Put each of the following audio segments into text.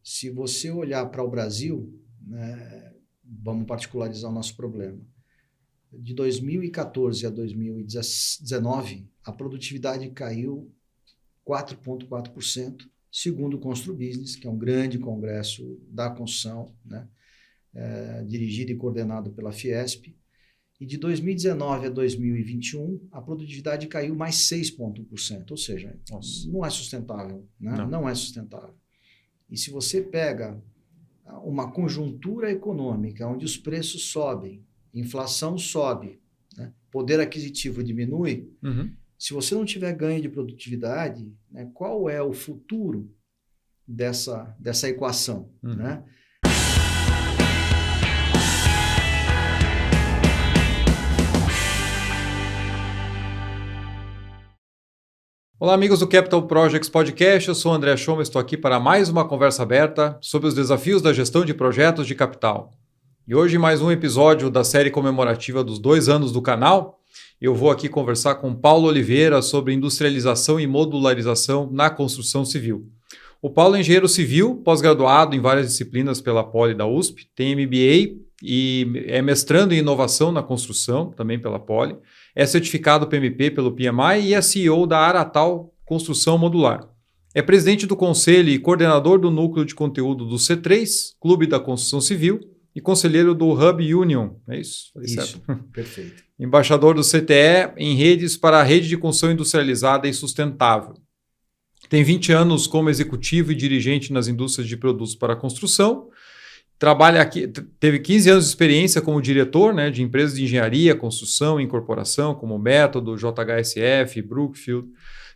Se você olhar para o Brasil, né, vamos particularizar o nosso problema. De 2014 a 2019, a produtividade caiu 4,4%, segundo o Constru Business, que é um grande congresso da construção, né, dirigido e coordenado pela Fiesp. E de 2019 a 2021, a produtividade caiu mais 6,1%, ou seja, não é sustentável, né? Não é sustentável. E se você pega uma conjuntura econômica onde os preços sobem, inflação sobe, né, poder aquisitivo diminui, se você não tiver ganho de produtividade, né, qual é o futuro dessa equação, né? Olá, amigos do Capital Projects Podcast, eu sou o André Schoma, estou aqui para mais uma conversa aberta sobre os desafios da gestão de projetos de capital. E hoje, mais um episódio da série comemorativa dos 2 anos do canal, eu vou aqui conversar com Paulo Oliveira sobre industrialização e modularização na construção civil. O Paulo é engenheiro civil, pós-graduado em várias disciplinas pela Poli da USP, tem MBA e é mestrando em inovação na construção, também pela Poli. É certificado PMP pelo PMI e é CEO da Aratal Construção Modular. É presidente do conselho e coordenador do núcleo de conteúdo do C3, Clube da Construção Civil, e conselheiro do Hub Union. É isso? Falei Isso, certo? perfeito. Embaixador do CTE em redes para a rede de construção industrializada e sustentável. Tem 20 anos como executivo e dirigente nas indústrias de produtos para a construção. Trabalha aqui, teve 15 anos de experiência como diretor, né, de empresas de engenharia, construção e incorporação, como Método, JHSF, Brookfield,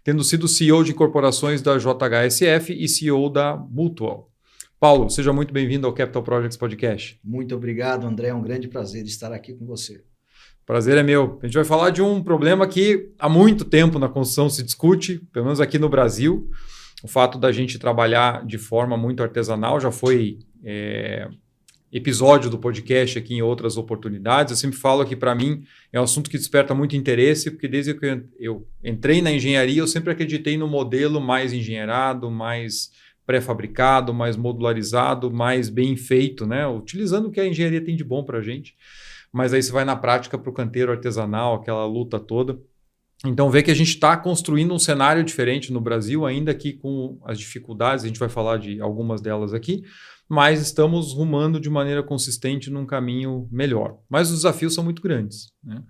tendo sido CEO de incorporações da JHSF e CEO da Mutual. Paulo, seja muito bem-vindo ao Capital Projects Podcast. Muito obrigado, André. É um grande prazer estar aqui com você. Prazer é meu. A gente vai falar de um problema que há muito tempo na construção se discute, pelo menos aqui no Brasil. O fato da gente trabalhar de forma muito artesanal já foi episódio do podcast aqui em outras oportunidades. Eu sempre falo que, para mim, é um assunto que desperta muito interesse, porque desde que eu entrei na engenharia, eu sempre acreditei no modelo mais engenheirado, mais pré-fabricado, mais modularizado, mais bem feito, né? Utilizando o que a engenharia tem de bom para a gente. Mas aí você vai na prática para o canteiro artesanal, aquela luta toda. Então, vê que a gente está construindo um cenário diferente no Brasil, ainda que com as dificuldades, a gente vai falar de algumas delas aqui, mas estamos rumando de maneira consistente num caminho melhor. Mas os desafios são muito grandes, né?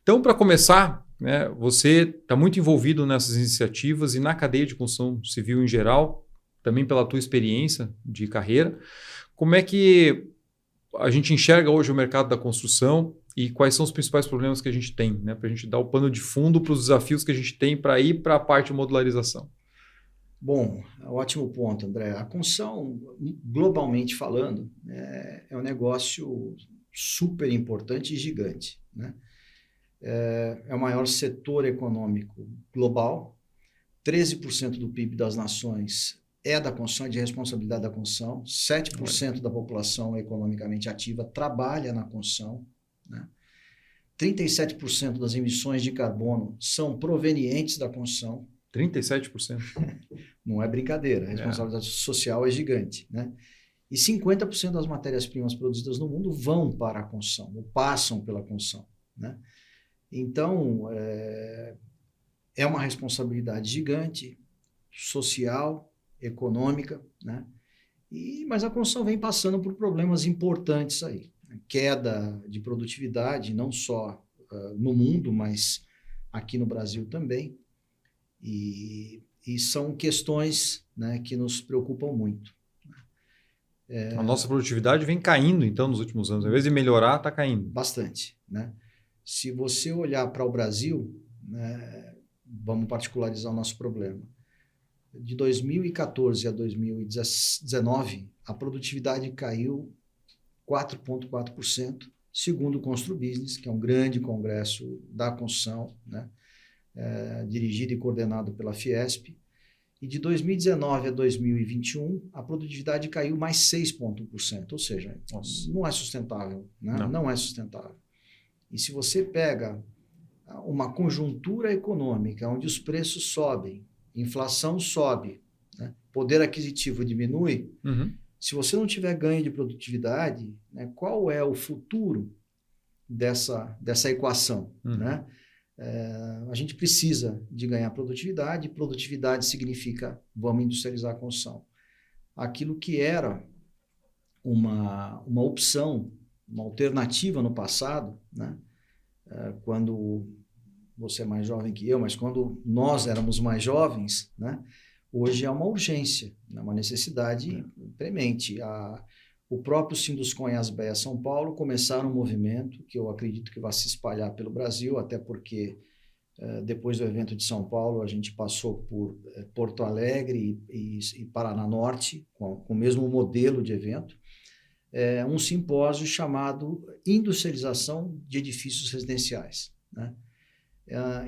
Então, para começar, né, você está muito envolvido nessas iniciativas e na cadeia de construção civil em geral, também pela tua experiência de carreira. Como é que a gente enxerga hoje o mercado da construção e quais são os principais problemas que a gente tem, né, para a gente dar o pano de fundo para os desafios que a gente tem para ir para a parte de modularização? Bom, ótimo ponto, André. A construção, globalmente falando, é um negócio super importante e gigante, né? É o maior setor econômico global, 13% do PIB das nações é da construção, é de responsabilidade da construção, 7% da população economicamente ativa trabalha na construção, né? 37% das emissões de carbono são provenientes da construção. 37%? Não é brincadeira, a responsabilidade social é gigante, né? E 50% das matérias-primas produzidas no mundo vão para a construção, ou passam pela construção, né? Então, é uma responsabilidade gigante, social, econômica, né? Mas a construção vem passando por problemas importantes aí. Queda de produtividade, não só no mundo, mas aqui no Brasil também. E são questões, né, que nos preocupam muito. A nossa produtividade vem caindo, então, nos últimos anos. Ao invés de melhorar, está caindo. Bastante, né? Se você olhar para o Brasil, né, vamos particularizar o nosso problema. De 2014 a 2019, a produtividade caiu 4,4%, segundo o Constru Business, que é um grande congresso da construção, né, dirigido e coordenado pela Fiesp. E de 2019 a 2021, a produtividade caiu mais 6,1%, ou seja, não é sustentável, né? Não é sustentável. E se você pega uma conjuntura econômica onde os preços sobem, inflação sobe, né, poder aquisitivo diminui, Uhum. se você não tiver ganho de produtividade, né, qual é o futuro dessa equação? Uhum. Né? A gente precisa de ganhar produtividade, produtividade significa vamos industrializar a construção. Aquilo que era uma opção, uma alternativa no passado, né? Quando você é mais jovem que eu, mas quando nós éramos mais jovens, né? Hoje é uma urgência, é uma necessidade premente. O próprio Sinduscon e Asbeia São Paulo começaram um movimento que eu acredito que vai se espalhar pelo Brasil, até porque depois do evento de São Paulo a gente passou por Porto Alegre e Paraná Norte, com o mesmo modelo de evento, um simpósio chamado Industrialização de Edifícios Residenciais, né?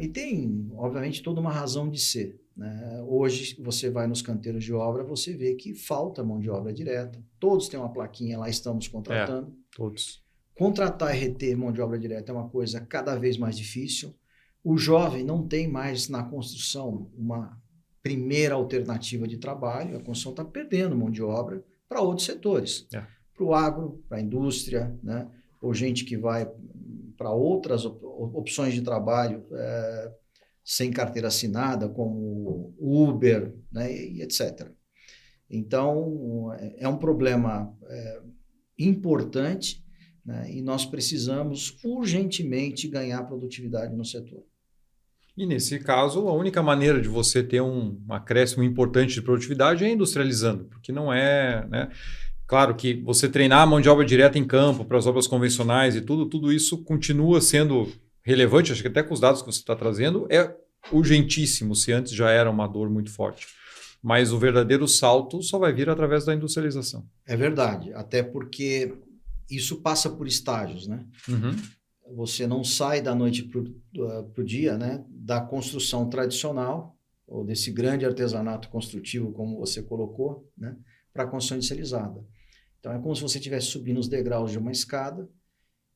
E tem, obviamente, toda uma razão de ser, né? Hoje, você vai nos canteiros de obra, você vê que falta mão de obra direta. Todos têm uma plaquinha lá, estamos contratando. Todos. Contratar e reter mão de obra direta é uma coisa cada vez mais difícil. O jovem não tem mais na construção uma primeira alternativa de trabalho. A construção está perdendo mão de obra para outros setores. Para o agro, para a indústria, né? Ou gente que vai para outras opções de trabalho sem carteira assinada, como Uber, né, e etc. Então, é um problema importante, né, e nós precisamos urgentemente ganhar produtividade no setor. E nesse caso, a única maneira de você ter um acréscimo importante de produtividade é industrializando, porque não é... né? Claro que você treinar a mão de obra direta em campo para as obras convencionais e tudo isso continua sendo relevante, acho que até com os dados que você está trazendo, é urgentíssimo, se antes já era uma dor muito forte. Mas o verdadeiro salto só vai vir através da industrialização. É verdade, até porque isso passa por estágios, né? Uhum. Você não sai da noite para o dia, né, da construção tradicional, ou desse grande artesanato construtivo, como você colocou, né, para a construção industrializada. Então, é como se você estivesse subindo os degraus de uma escada,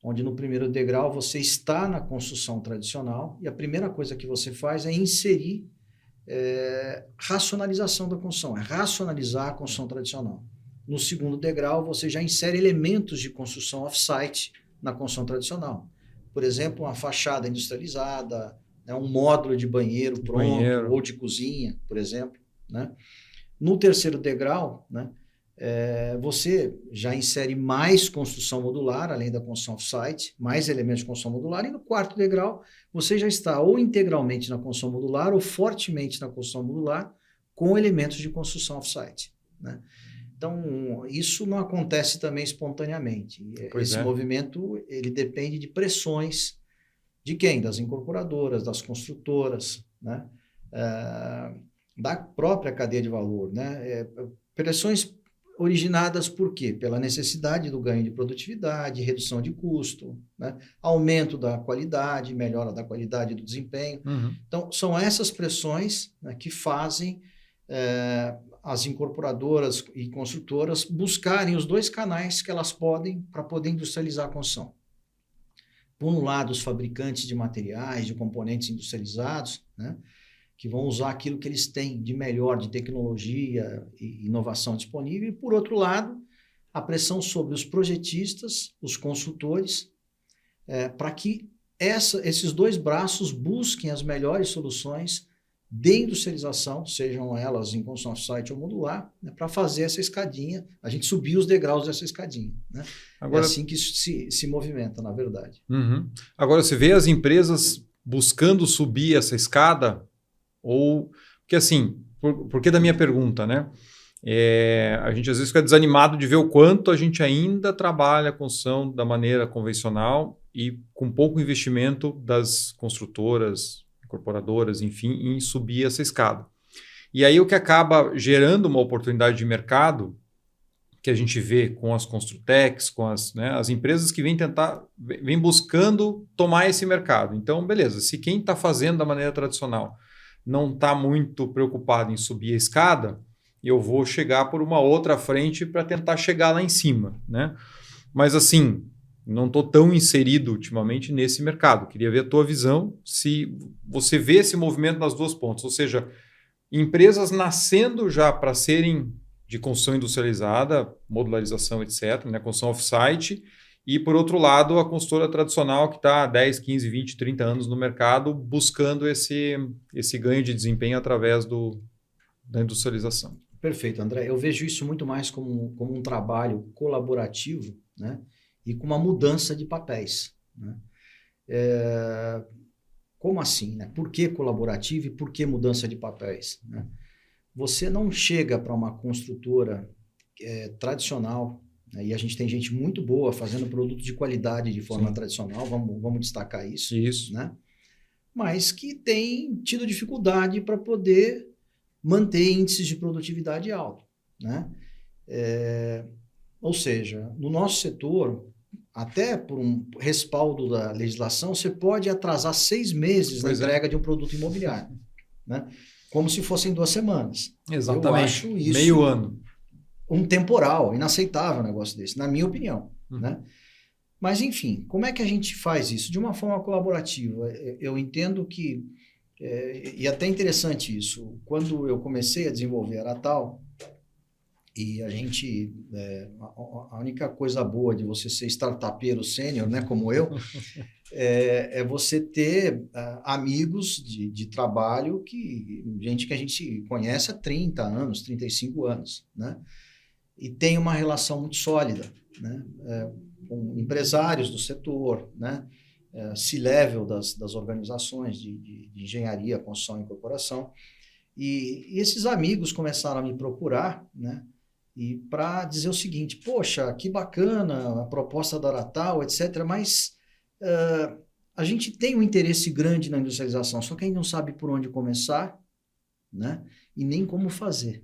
onde no primeiro degrau você está na construção tradicional e a primeira coisa que você faz é inserir racionalização da construção, é racionalizar a construção tradicional. No segundo degrau, você já insere elementos de construção off-site na construção tradicional. Por exemplo, uma fachada industrializada, né, um módulo de banheiro pronto, ou de cozinha, por exemplo, né? No terceiro degrau, né, você já insere mais construção modular, além da construção off-site, mais elementos de construção modular, e no quarto degrau você já está ou integralmente na construção modular ou fortemente na construção modular com elementos de construção off-site, né? Então, isso não acontece também espontaneamente. Esse movimento ele depende de pressões de quem? Das incorporadoras, das construtoras, né? Da própria cadeia de valor, né? Pressões originadas por quê? Pela necessidade do ganho de produtividade, redução de custo, né? Aumento da qualidade, melhora da qualidade do desempenho. Uhum. Então, são essas pressões, né, que fazem as incorporadoras e construtoras buscarem os dois canais que elas podem para poder industrializar a construção. Por um lado, os fabricantes de materiais, de componentes industrializados, né, que vão usar aquilo que eles têm de melhor, de tecnologia e inovação disponível, e, por outro lado, a pressão sobre os projetistas, os consultores, para que esses dois braços busquem as melhores soluções de industrialização, sejam elas em construção off-site ou modular, né, para fazer essa escadinha, a gente subir os degraus dessa escadinha, né? Agora, é assim que isso se movimenta, na verdade. Uhum. Agora, você vê as empresas buscando subir essa escada, ou... Porque assim, por que da minha pergunta, né? A gente às vezes fica desanimado de ver o quanto a gente ainda trabalha a construção da maneira convencional e com pouco investimento das construtoras, incorporadoras, enfim, em subir essa escada. E aí o que acaba gerando uma oportunidade de mercado, que a gente vê com as Construtecs, com as empresas que vêm buscando tomar esse mercado. Então, beleza, se quem está fazendo da maneira tradicional não está muito preocupado em subir a escada, eu vou chegar por uma outra frente para tentar chegar lá em cima, né? Mas assim, não estou tão inserido ultimamente nesse mercado. Queria ver a tua visão, se você vê esse movimento nas duas pontas. Ou seja, empresas nascendo já para serem de construção industrializada, modularização, etc., né? Construção off-site, e, por outro lado, a consultora tradicional que está há 10, 15, 20, 30 anos no mercado buscando esse ganho de desempenho através da industrialização. Perfeito, André. Eu vejo isso muito mais como um trabalho colaborativo, né? E com uma mudança de papéis, né? Como assim, né? Por que colaborativo e por que mudança de papéis, né? Você não chega para uma construtora tradicional, né? E a gente tem gente muito boa fazendo produto de qualidade de forma tradicional, vamos destacar isso. Isso. Né? Mas que tem tido dificuldade para poder manter índices de produtividade alto, né? Ou seja, no nosso setor, até por um respaldo da legislação, você pode atrasar 6 meses na entrega de um produto imobiliário, né? Como se fossem 2 semanas. Exatamente. Eu acho isso meio ano. Um temporal, inaceitável um negócio desse, na minha opinião, né? Mas, enfim, como é que a gente faz isso? De uma forma colaborativa. Eu entendo que, e até interessante isso, quando eu comecei a desenvolver a Aratal, e a gente, a única coisa boa de você ser startupeiro sênior, né, como eu, é você ter amigos de trabalho, gente que a gente conhece há 30 anos, 35 anos, né? E tem uma relação muito sólida, né? Com empresários do setor, né? C-level das organizações de engenharia, construção e incorporação. E esses amigos começaram a me procurar, né? E para dizer o seguinte: poxa, que bacana a proposta da Aratal, etc., mas a gente tem um interesse grande na industrialização, só que a gente não sabe por onde começar, né? E nem como fazer,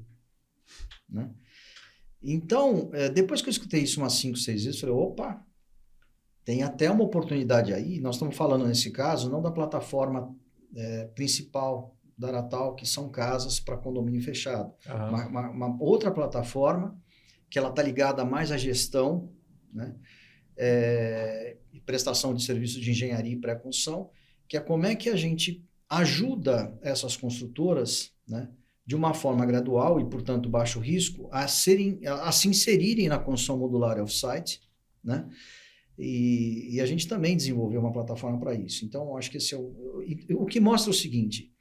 né? Então, depois que eu escutei isso umas 5, 6 vezes, eu falei, opa, tem até uma oportunidade aí. Nós estamos falando, nesse caso, não da plataforma principal da Aratal, que são casas para condomínio fechado. Uma outra plataforma, que ela está ligada mais à gestão, né? E prestação de serviços de engenharia e pré-construção, que é como é que a gente ajuda essas construtoras, né, de uma forma gradual e, portanto, baixo risco, a se inserirem na construção modular off-site, né? E a gente também desenvolveu uma plataforma para isso. Então, acho que esse é o que mostra o seguinte: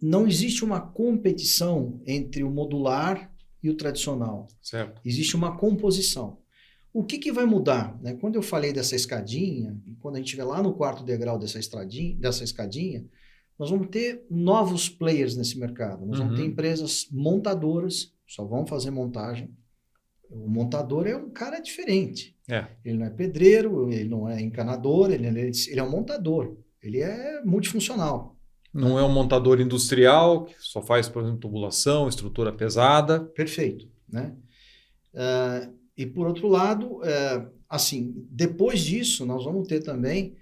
não existe uma competição entre o modular e o tradicional. Certo. Existe uma composição. O que vai mudar, né? Quando eu falei dessa escadinha, e quando a gente estiver lá no 4º degrau dessa escadinha, nós vamos ter novos players nesse mercado. Nós vamos ter empresas montadoras, só vão fazer montagem. O montador é um cara diferente. Ele não é pedreiro, ele não é encanador, ele é um montador. Ele é multifuncional. Não é um montador industrial, que só faz, por exemplo, tubulação, estrutura pesada. Perfeito, né? E, por outro lado, assim, depois disso, nós vamos ter também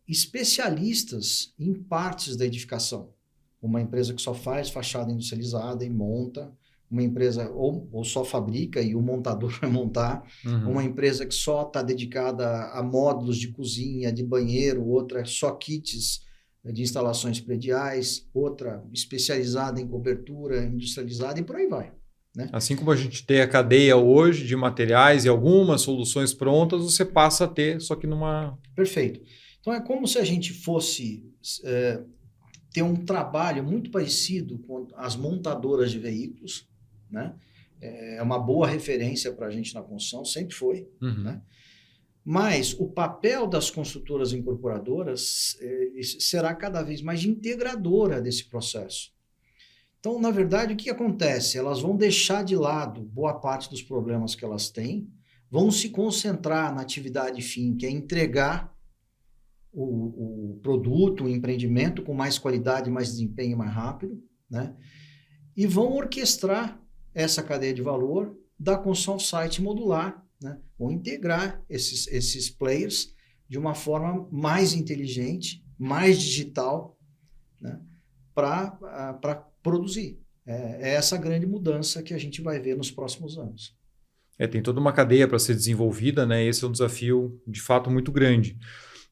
especialistas em partes da edificação. Uma empresa que só faz fachada industrializada e monta, uma empresa ou só fabrica e o montador vai montar, uma empresa que só está dedicada a módulos de cozinha, de banheiro, outra só kits de instalações prediais, outra especializada em cobertura industrializada e por aí vai, né? Assim como a gente tem a cadeia hoje de materiais e algumas soluções prontas, você passa a ter, só que numa... Perfeito. Então, é como se a gente fosse ter um trabalho muito parecido com as montadoras de veículos, né? É uma boa referência para a gente na construção, sempre foi, né? Mas o papel das construtoras incorporadoras será cada vez mais de integradora desse processo. Então, na verdade, o que acontece? Elas vão deixar de lado boa parte dos problemas que elas têm, vão se concentrar na atividade fim, que é entregar o produto, o empreendimento com mais qualidade, mais desempenho, mais rápido, né? E vão orquestrar essa cadeia de valor da construção site modular, né? Vão integrar esses players de uma forma mais inteligente, mais digital, né? Para produzir. É essa grande mudança que a gente vai ver nos próximos anos. Tem toda uma cadeia para ser desenvolvida, né? Esse é um desafio, de fato, muito grande.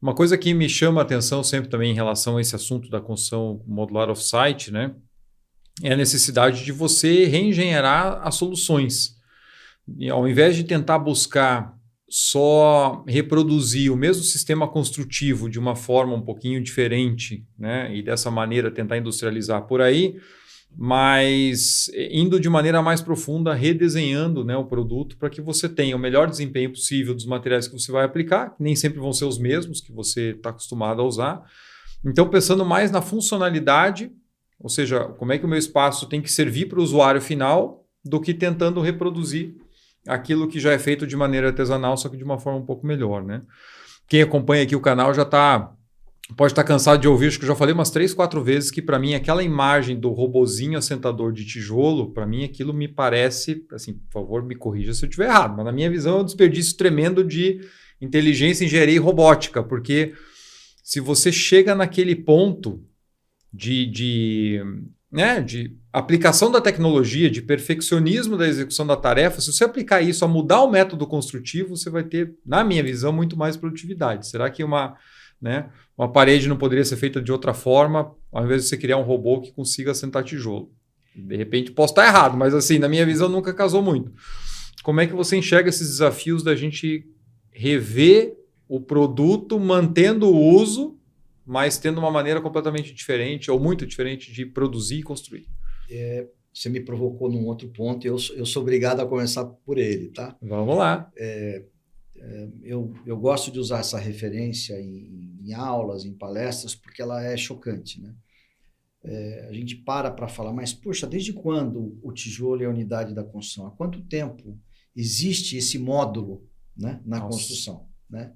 Uma coisa que me chama a atenção sempre também em relação a esse assunto da construção modular off-site, né? é a necessidade de você reengenheirar as soluções. E ao invés de tentar buscar só reproduzir o mesmo sistema construtivo de uma forma um pouquinho diferente, né? E dessa maneira tentar industrializar por aí, mas indo de maneira mais profunda, redesenhando, né, o produto para que você tenha o melhor desempenho possível dos materiais que você vai aplicar, que nem sempre vão ser os mesmos que você está acostumado a usar. Então, pensando mais na funcionalidade, ou seja, como é que o meu espaço tem que servir para o usuário final, do que tentando reproduzir aquilo que já é feito de maneira artesanal, só que de uma forma um pouco melhor, né? Quem acompanha aqui o canal já pode estar cansado de ouvir, acho que eu já falei umas 3, 4 vezes que para mim aquela imagem do robozinho assentador de tijolo, para mim aquilo me parece, assim, por favor, me corrija se eu estiver errado, mas na minha visão é um desperdício tremendo de inteligência, engenharia e robótica, porque se você chega naquele ponto de aplicação da tecnologia, de perfeccionismo da execução da tarefa, se você aplicar isso a mudar o método construtivo, você vai ter, na minha visão, muito mais produtividade. Será que uma parede não poderia ser feita de outra forma, ao invés de você criar um robô que consiga assentar tijolo? De repente, posso estar errado, mas assim, na minha visão, nunca casou muito. Como é que você enxerga esses desafios da gente rever o produto, mantendo o uso, mas tendo uma maneira completamente diferente ou muito diferente de produzir e construir? Você me provocou num outro ponto e eu sou obrigado a começar por ele, tá? Vamos lá. Eu gosto de usar essa referência em aulas, em palestras, porque ela é chocante, né? A gente para falar, mas, poxa, desde quando o tijolo é a unidade da construção? Há quanto tempo existe esse módulo, né, na construção, né?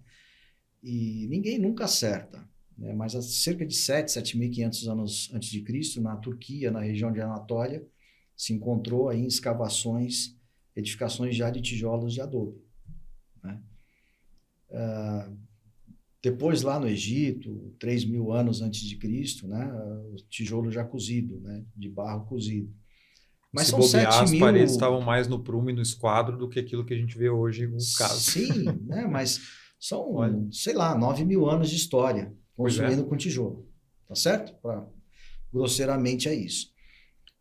E ninguém nunca acerta, né? Mas há cerca de 7.500 anos antes de Cristo, na Turquia, na região de Anatólia, se encontrou aí em escavações, edificações já de tijolos de adobe, né? Depois lá no Egito, 3.000 anos antes de Cristo, né, o tijolo já cozido, né, de barro cozido. Mas se são bobear, 7.000... as paredes estavam mais no prumo e no esquadro do que aquilo que a gente vê hoje em alguns casos. Sim, né, mas são, sei lá, 9.000 anos de história construindo com tijolo, tá certo? Grosseiramente é isso.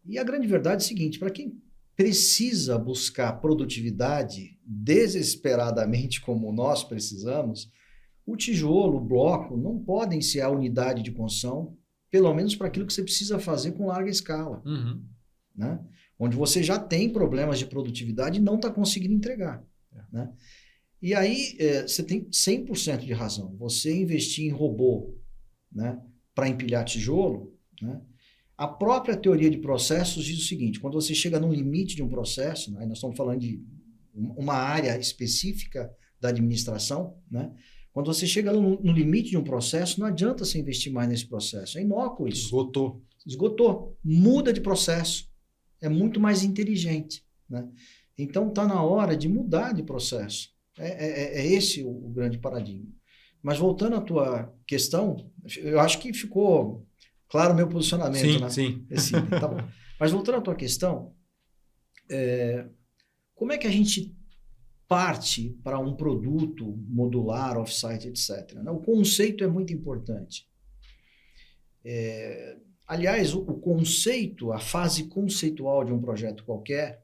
E a grande verdade é o seguinte, para quem precisa buscar produtividade desesperadamente como nós precisamos, o tijolo, o bloco, não podem ser a unidade de construção, pelo menos para aquilo que você precisa fazer com larga escala, né? Onde você já tem problemas de produtividade e não está conseguindo entregar, né? E aí você tem 100% de razão. Você investir em robô, né, para empilhar tijolo, né? A própria teoria de processos diz o seguinte, quando você chega no limite de um processo, né, nós estamos falando de uma área específica da administração, né? Quando você chega no limite de um processo, não adianta você investir mais nesse processo. É inócuo isso. Esgotou. Muda de processo. É muito mais inteligente, né? Então, está na hora de mudar de processo. É esse o grande paradigma. Mas voltando à tua questão, eu acho que ficou claro o meu posicionamento. Sim, né? sim. Tá bom. Mas voltando à tua questão, como é que a gente parte para um produto modular, off-site, etc. O conceito é muito importante. Aliás, o conceito, a fase conceitual de um projeto qualquer,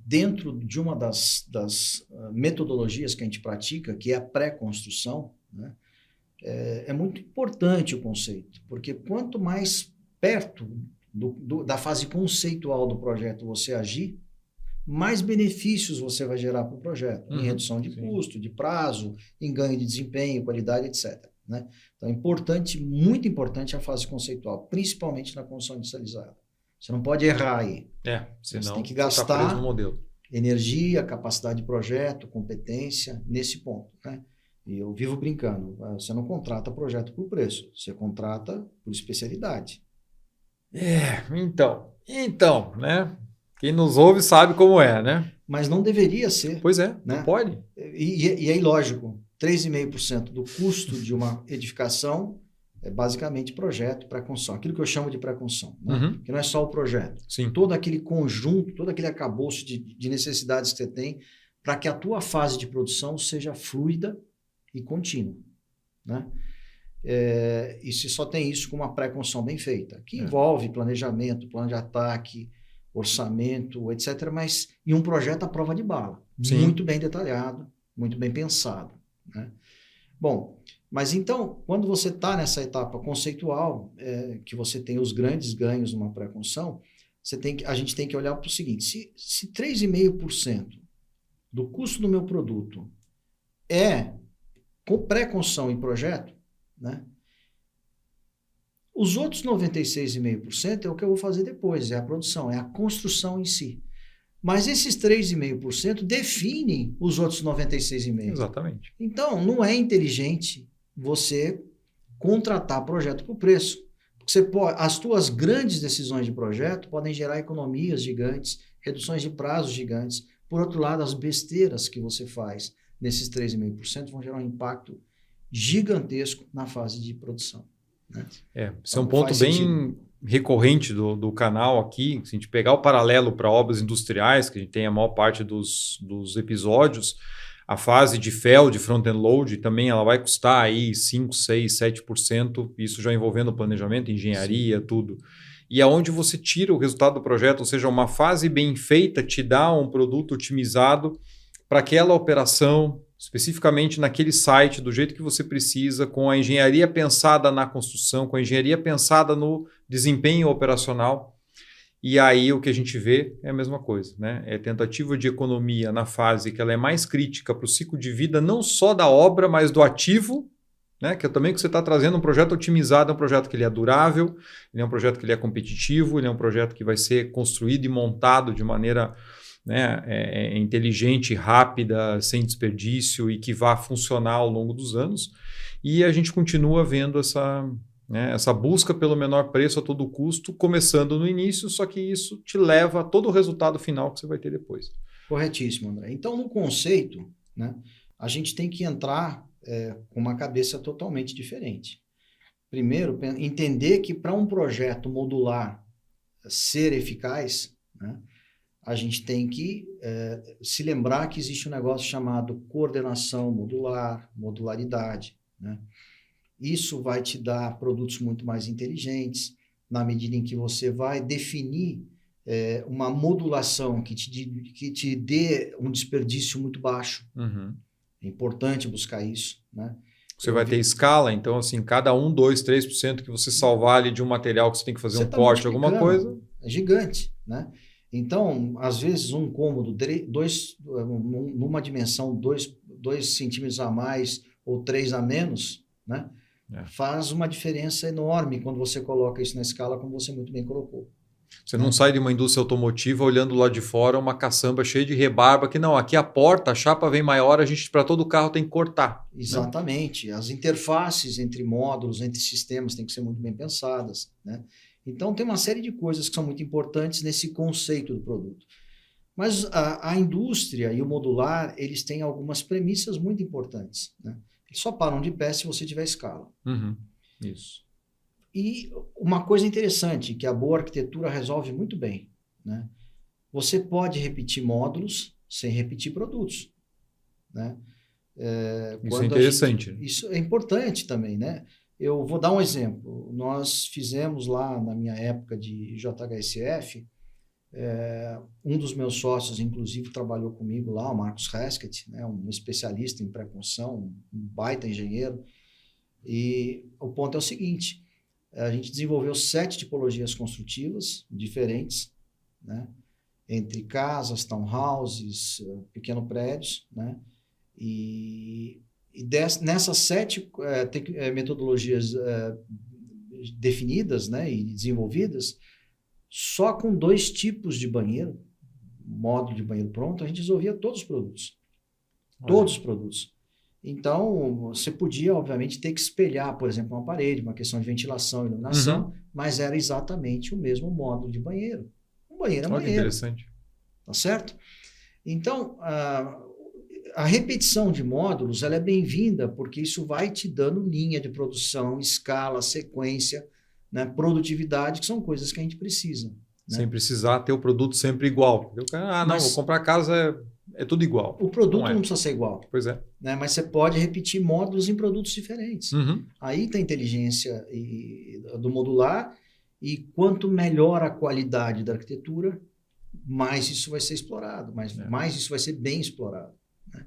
dentro de uma das metodologias que a gente pratica, que é a pré-construção, né, é muito importante o conceito, porque quanto mais perto da fase conceitual do projeto você agir, mais benefícios você vai gerar para o projeto, em redução de custo, de prazo, em ganho de desempenho, qualidade, etc. Né? Então é importante, muito importante a fase conceitual, principalmente na construção industrializada. Você não pode errar aí. Senão você tem que gastar tá preso no modelo. Energia, capacidade de projeto, competência, nesse ponto, né? E eu vivo brincando, você não contrata projeto por preço, você contrata por especialidade. Então, né? Quem nos ouve sabe como é, né? Mas não deveria ser. Pois é, né? não pode. E aí, lógico, 3,5% do custo de uma edificação é basicamente projeto, pré-construção. Aquilo que eu chamo de pré-construção, né? Que não é só o projeto. Sim. Todo aquele conjunto, todo aquele arcabouço de necessidades que você tem para que a tua fase de produção seja fluida e contínua, né? e se só tem isso com uma pré-construção bem feita, que envolve planejamento, plano de ataque, orçamento, etc., mas em um projeto à prova de bala, Sim. muito bem detalhado, muito bem pensado, né? Bom, mas então, quando você está nessa etapa conceitual, que você tem os grandes ganhos numa pré-construção, a gente tem que olhar para o seguinte, se 3,5% do custo do meu produto é com pré-construção e projeto, né? Os outros 96,5% é o que eu vou fazer depois, é a produção, é a construção em si. Mas esses 3,5% definem os outros 96,5%. Exatamente. Então, não é inteligente você contratar projeto por preço. As tuas grandes decisões de projeto podem gerar economias gigantes, reduções de prazos gigantes. Por outro lado, as besteiras que você faz nesses 3,5% vão gerar um impacto gigantesco na fase de produção, né? Esse é um ponto bem recorrente do canal aqui. Se a gente pegar o paralelo para obras industriais, que a gente tem a maior parte dos episódios, a fase de FEL, de front-end load, também ela vai custar aí 5, 6, 7%, isso já envolvendo planejamento, engenharia, Sim. tudo. E aonde você tira o resultado do projeto, ou seja, uma fase bem feita te dá um produto otimizado para aquela operação, especificamente naquele site, do jeito que você precisa, com a engenharia pensada na construção, com a engenharia pensada no desempenho operacional. E aí o que a gente vê é a mesma coisa, né? É tentativa de economia na fase que ela é mais crítica para o ciclo de vida, não só da obra, mas do ativo, né? Que é também que você está trazendo um projeto otimizado, é um projeto que ele é durável, ele é um projeto que ele é competitivo, ele é um projeto que vai ser construído e montado de maneira, né, inteligente, rápida, sem desperdício e que vá funcionar ao longo dos anos. E a gente continua vendo essa busca pelo menor preço a todo custo, começando no início, só que isso te leva a todo o resultado final que você vai ter depois. Corretíssimo, André. Então, no conceito, né, a gente tem que entrar com uma cabeça totalmente diferente. Primeiro, entender que para um projeto modular ser eficaz, né, a gente tem que se lembrar que existe um negócio chamado coordenação modular, modularidade, né? Isso vai te dar produtos muito mais inteligentes, na medida em que você vai definir uma modulação que te dê um desperdício muito baixo. Uhum. É importante buscar isso, né? Você vai ter escala, então, assim, cada 1, 2, 3% que você salvar ali de um material que você tem que fazer um corte, alguma coisa. É gigante, né? Então, às vezes, um cômodo, numa dimensão 2 centímetros a mais ou 3 a menos, né? Faz uma diferença enorme quando você coloca isso na escala, como você muito bem colocou. Você não sai de uma indústria automotiva olhando lá de fora uma caçamba cheia de rebarba, que não, aqui a porta, a chapa vem maior, a gente para todo carro tem que cortar. Exatamente. Né? As interfaces entre módulos, entre sistemas têm que ser muito bem pensadas, né? Então tem uma série de coisas que são muito importantes nesse conceito do produto. Mas a indústria e o modular, eles têm algumas premissas muito importantes, né? Eles só param de pé se você tiver escala. Uhum. Isso. E uma coisa interessante, que a boa arquitetura resolve muito bem, né? Você pode repetir módulos sem repetir produtos, né? Isso é interessante. Isso é importante também, né? Eu vou dar um exemplo. Nós fizemos lá, na minha época de JHSF, um dos meus sócios, inclusive, trabalhou comigo lá, o Marcos Heskett, né? Um especialista em pré-construção, um baita engenheiro. E o ponto é o seguinte, a gente desenvolveu 7 tipologias construtivas diferentes, né? Entre casas, townhouses, pequenos prédios, né? E nessas 7 metodologias definidas, né, e desenvolvidas, só com 2 tipos de banheiro, módulo de banheiro pronto, a gente resolvia todos os produtos. Todos os produtos. Então, você podia, obviamente, ter que espelhar, por exemplo, uma parede, uma questão de ventilação e iluminação, mas era exatamente o mesmo módulo de banheiro. Um banheiro é banheiro. Olha que interessante. Tá certo? Então, a repetição de módulos ela é bem-vinda, porque isso vai te dando linha de produção, escala, sequência, né, produtividade, que são coisas que a gente precisa. Né? Sem precisar ter o produto sempre igual. Vou comprar casa é tudo igual. O produto não precisa ser igual. Pois é. Né? Mas você pode repetir módulos em produtos diferentes. Aí tem a inteligência do modular, e quanto melhor a qualidade da arquitetura, mais isso vai ser explorado, mais isso vai ser bem explorado. Né?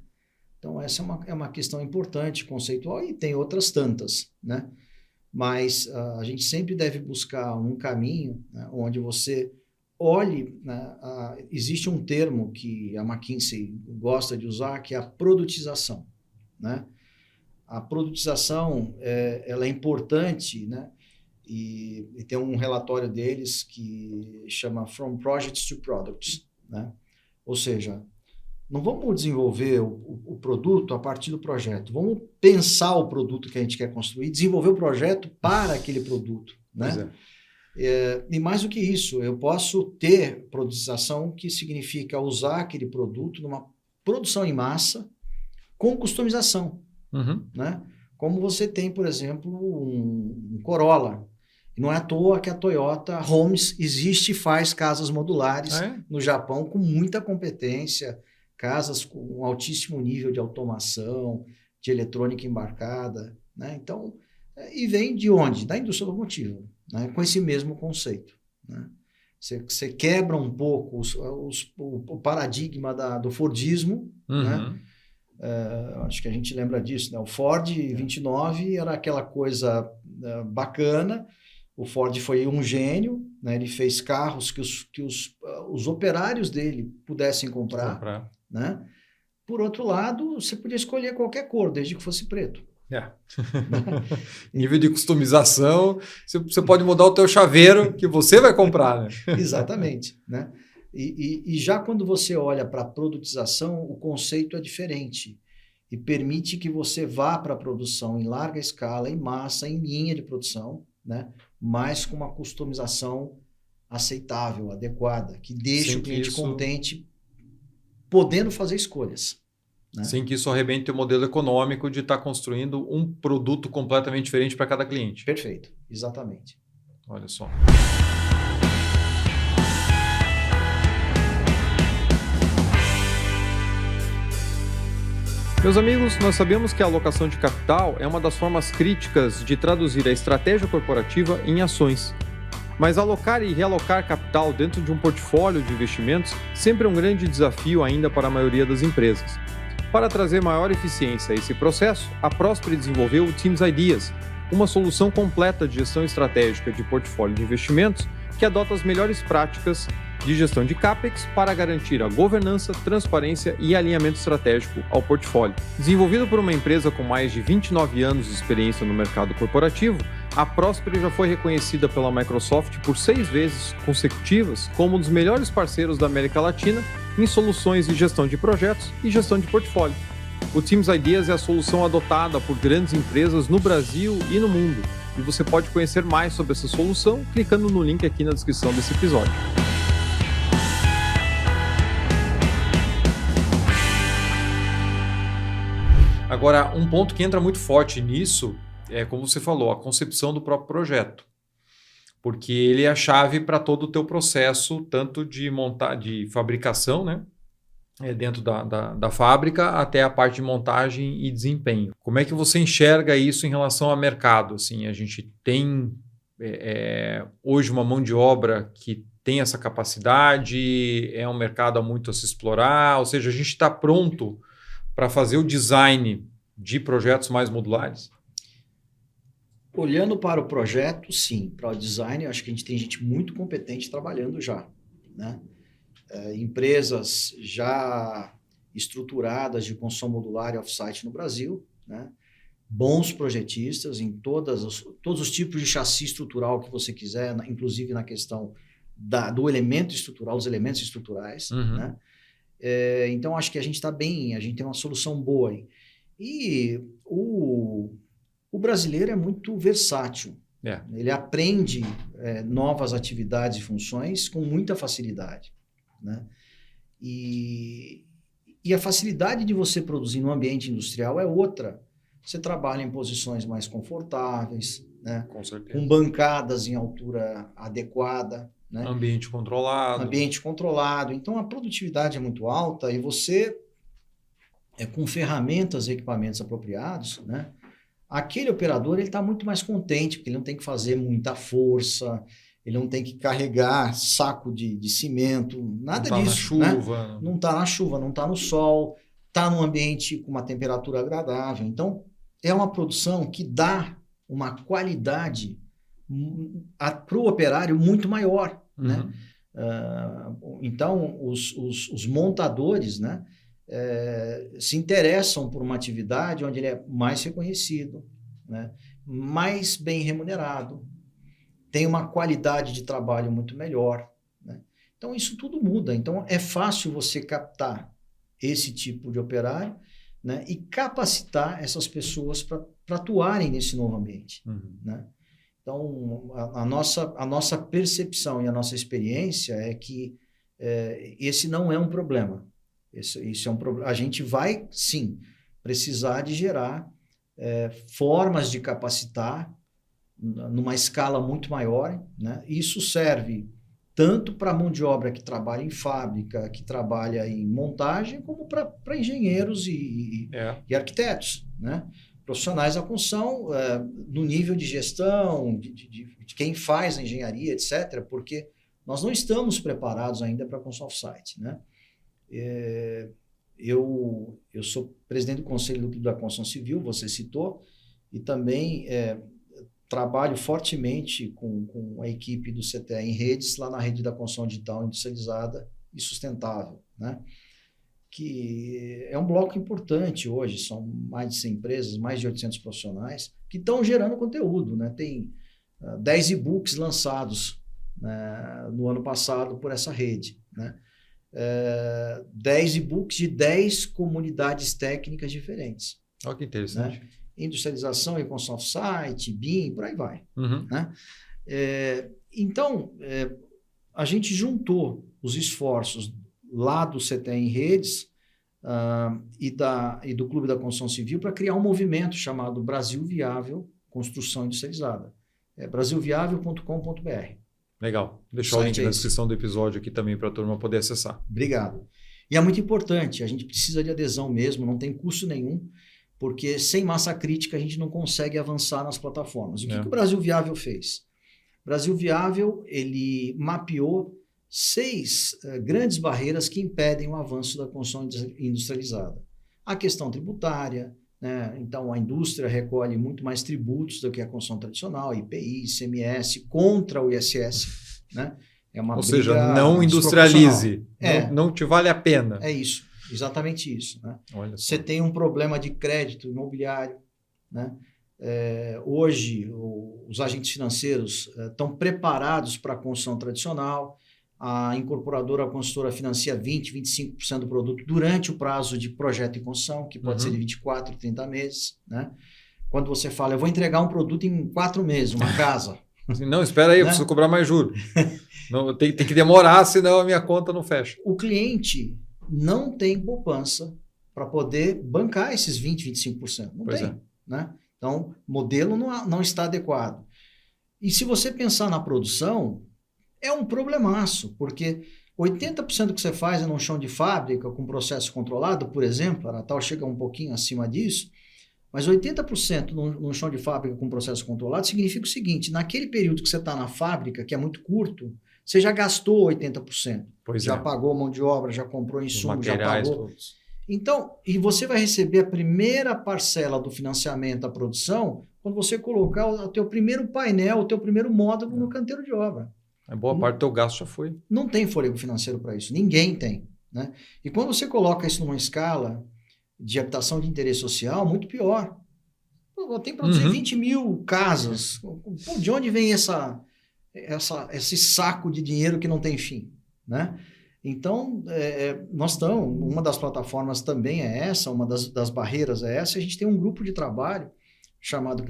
Então, essa é uma questão importante, conceitual, e tem outras tantas, né? Mas a gente sempre deve buscar um caminho, né, onde você olhe, né, existe um termo que a McKinsey gosta de usar, que é a produtização. Né? A produtização ela é importante, né? E tem um relatório deles que chama From Projects to Products. Né? Ou seja, não vamos desenvolver o produto a partir do projeto. Vamos pensar o produto que a gente quer construir, desenvolver o projeto para aquele produto. Né? E mais do que isso, eu posso ter produtização, que significa usar aquele produto numa produção em massa com customização. Né? Como você tem, por exemplo, um Corolla. E não é à toa que a Toyota Homes existe e faz casas modulares no Japão com muita competência, casas com um altíssimo nível de automação, de eletrônica embarcada. Né? Então, e vem de onde? Da indústria automotiva, né? Com esse mesmo conceito. Né? Você quebra um pouco o paradigma do Fordismo. Né? Acho que a gente lembra disso. Né? O Ford 29 era aquela coisa bacana. O Ford foi um gênio, né? Ele fez carros que os operários dele pudessem comprar. Né? Por outro lado, você podia escolher qualquer cor, desde que fosse preto. Nível de customização, você pode mudar o teu chaveiro que você vai comprar. Né? Exatamente. Né? E já quando você olha para a produtização, o conceito é diferente e permite que você vá para a produção em larga escala, em massa, em linha de produção, né? Mas com uma customização aceitável, adequada, que deixe o cliente contente, podendo fazer escolhas. Né? Sem que isso arrebente o modelo econômico de estar construindo um produto completamente diferente para cada cliente. Perfeito, exatamente. Olha só. Meus amigos, nós sabemos que a alocação de capital é uma das formas críticas de traduzir a estratégia corporativa em ações. Mas alocar e realocar capital dentro de um portfólio de investimentos sempre é um grande desafio ainda para a maioria das empresas. Para trazer maior eficiência a esse processo, a Prosper desenvolveu o Teams Ideas, uma solução completa de gestão estratégica de portfólio de investimentos que adota as melhores práticas de gestão de CAPEX para garantir a governança, transparência e alinhamento estratégico ao portfólio. Desenvolvido por uma empresa com mais de 29 anos de experiência no mercado corporativo, a Prosper já foi reconhecida pela Microsoft por 6 vezes consecutivas como um dos melhores parceiros da América Latina em soluções de gestão de projetos e gestão de portfólio. O Teams Ideas é a solução adotada por grandes empresas no Brasil e no mundo, e você pode conhecer mais sobre essa solução clicando no link aqui na descrição desse episódio. Agora, um ponto que entra muito forte nisso é, como você falou, a concepção do próprio projeto. Porque ele é a chave para todo o teu processo, tanto de fabricação, né? Dentro da fábrica, até a parte de montagem e desempenho. Como é que você enxerga isso em relação ao mercado? Assim, a gente tem hoje uma mão de obra que tem essa capacidade, é um mercado muito a se explorar, ou seja, a gente está pronto para fazer o design de projetos mais modulares? Olhando para o projeto, sim. Para o design, eu acho que a gente tem gente muito competente trabalhando já, né? Empresas já estruturadas de construção modular e off-site no Brasil, né? Bons projetistas em todos os tipos de chassi estrutural que você quiser, inclusive na questão do elemento estrutural, dos elementos estruturais. Uhum. Né? Então, acho que a gente está bem, a gente tem uma solução boa aí. E o brasileiro é muito versátil. Ele aprende novas atividades e funções com muita facilidade. Né? E a facilidade de você produzir no ambiente industrial é outra. Você trabalha em posições mais confortáveis, né? Com certeza. Com bancadas em altura adequada. né? Ambiente controlado. Ambiente controlado. Então, a produtividade é muito alta e você, com ferramentas e equipamentos apropriados, né? Aquele operador está muito mais contente, porque ele não tem que fazer muita força, ele não tem que carregar saco de cimento, nada não tá disso. Na chuva. Né? Não está na chuva, não está no sol, está num ambiente com uma temperatura agradável. Então, é uma produção que dá uma qualidade para o operário muito maior. Uhum. Né? Então, os montadores, né, se interessam por uma atividade onde ele é mais reconhecido, né, mais bem remunerado, tem uma qualidade de trabalho muito melhor. Né? Então, isso tudo muda. Então, é fácil você captar esse tipo de operário, né, e capacitar essas pessoas para atuarem nesse novo ambiente. Uhum. Né? Então, a nossa percepção e a nossa experiência é que esse não é um problema. Isso é um problema. A gente vai, sim, precisar de gerar formas de capacitar numa escala muito maior. Né? Isso serve tanto para a mão de obra que trabalha em fábrica, que trabalha em montagem, como para engenheiros e arquitetos, né? Profissionais da construção, no nível de gestão, de quem faz a engenharia, etc., porque nós não estamos preparados ainda para a construção off-site. Né? Eu sou presidente do Conselho do Clube da Construção Civil, você citou, e também trabalho fortemente com a equipe do CTE em redes, lá na rede da construção digital industrializada e sustentável, né? Que é um bloco importante hoje, são mais de 100 empresas, mais de 800 profissionais, que estão gerando conteúdo. Né? Tem 10 e-books lançados, né, no ano passado por essa rede. Né? 10 e-books de 10 comunidades técnicas diferentes. Olha que interessante. Né? Industrialização e construção off-site, BIM, por aí vai. Uhum. Né? Então, a gente juntou os esforços lá do CTE em redes e do Clube da Construção Civil para criar um movimento chamado Brasil Viável Construção Industrializada. brasilviável.com.br. Legal. Deixar o link na descrição do episódio aqui também para a turma poder acessar. Obrigado. E é muito importante, a gente precisa de adesão mesmo, não tem custo nenhum, porque sem massa crítica a gente não consegue avançar nas plataformas. O que o Brasil Viável fez? O Brasil Viável, ele mapeou 6 grandes barreiras que impedem o avanço da construção industrializada. A questão tributária, né? Então a indústria recolhe muito mais tributos do que a construção tradicional, IPI, ICMS, contra o ISS. Né? Ou seja, não industrialize, não te vale a pena. É isso, exatamente isso. Né? Você tem um problema de crédito imobiliário. Né? Hoje, os agentes financeiros estão preparados para a construção tradicional. A incorporadora, a consultora financia 20%, 25% do produto durante o prazo de projeto e construção, que pode ser de 24, 30 meses. Né? Quando você fala, eu vou entregar um produto em 4 meses, uma casa. Não, espera aí, eu preciso cobrar mais juros. Não, tem que demorar, senão a minha conta não fecha. O cliente não tem poupança para poder bancar esses 20%, 25%. Não tem. Né? Então, o modelo não está adequado. E se você pensar na produção, é um problemaço, porque 80% do que você faz é num chão de fábrica com processo controlado, por exemplo, a Natal chega um pouquinho acima disso, mas 80% num chão de fábrica com processo controlado significa o seguinte, naquele período que você está na fábrica, que é muito curto, você já gastou 80%. Já pagou mão de obra, já comprou insumo, já pagou. Todos. Então, e você vai receber a primeira parcela do financiamento da produção quando você colocar o teu primeiro painel, o teu primeiro módulo no canteiro de obra. A boa parte do teu gasto já foi. Não tem fôlego financeiro para isso. Ninguém tem. Né? E quando você coloca isso numa escala de habitação de interesse social, muito pior. Eu tenho que produzir 20 mil casas. De onde vem esse saco de dinheiro que não tem fim? Né? Então, nós estamos... Uma das plataformas também é essa, uma das barreiras é essa. A gente tem um grupo de trabalho chamado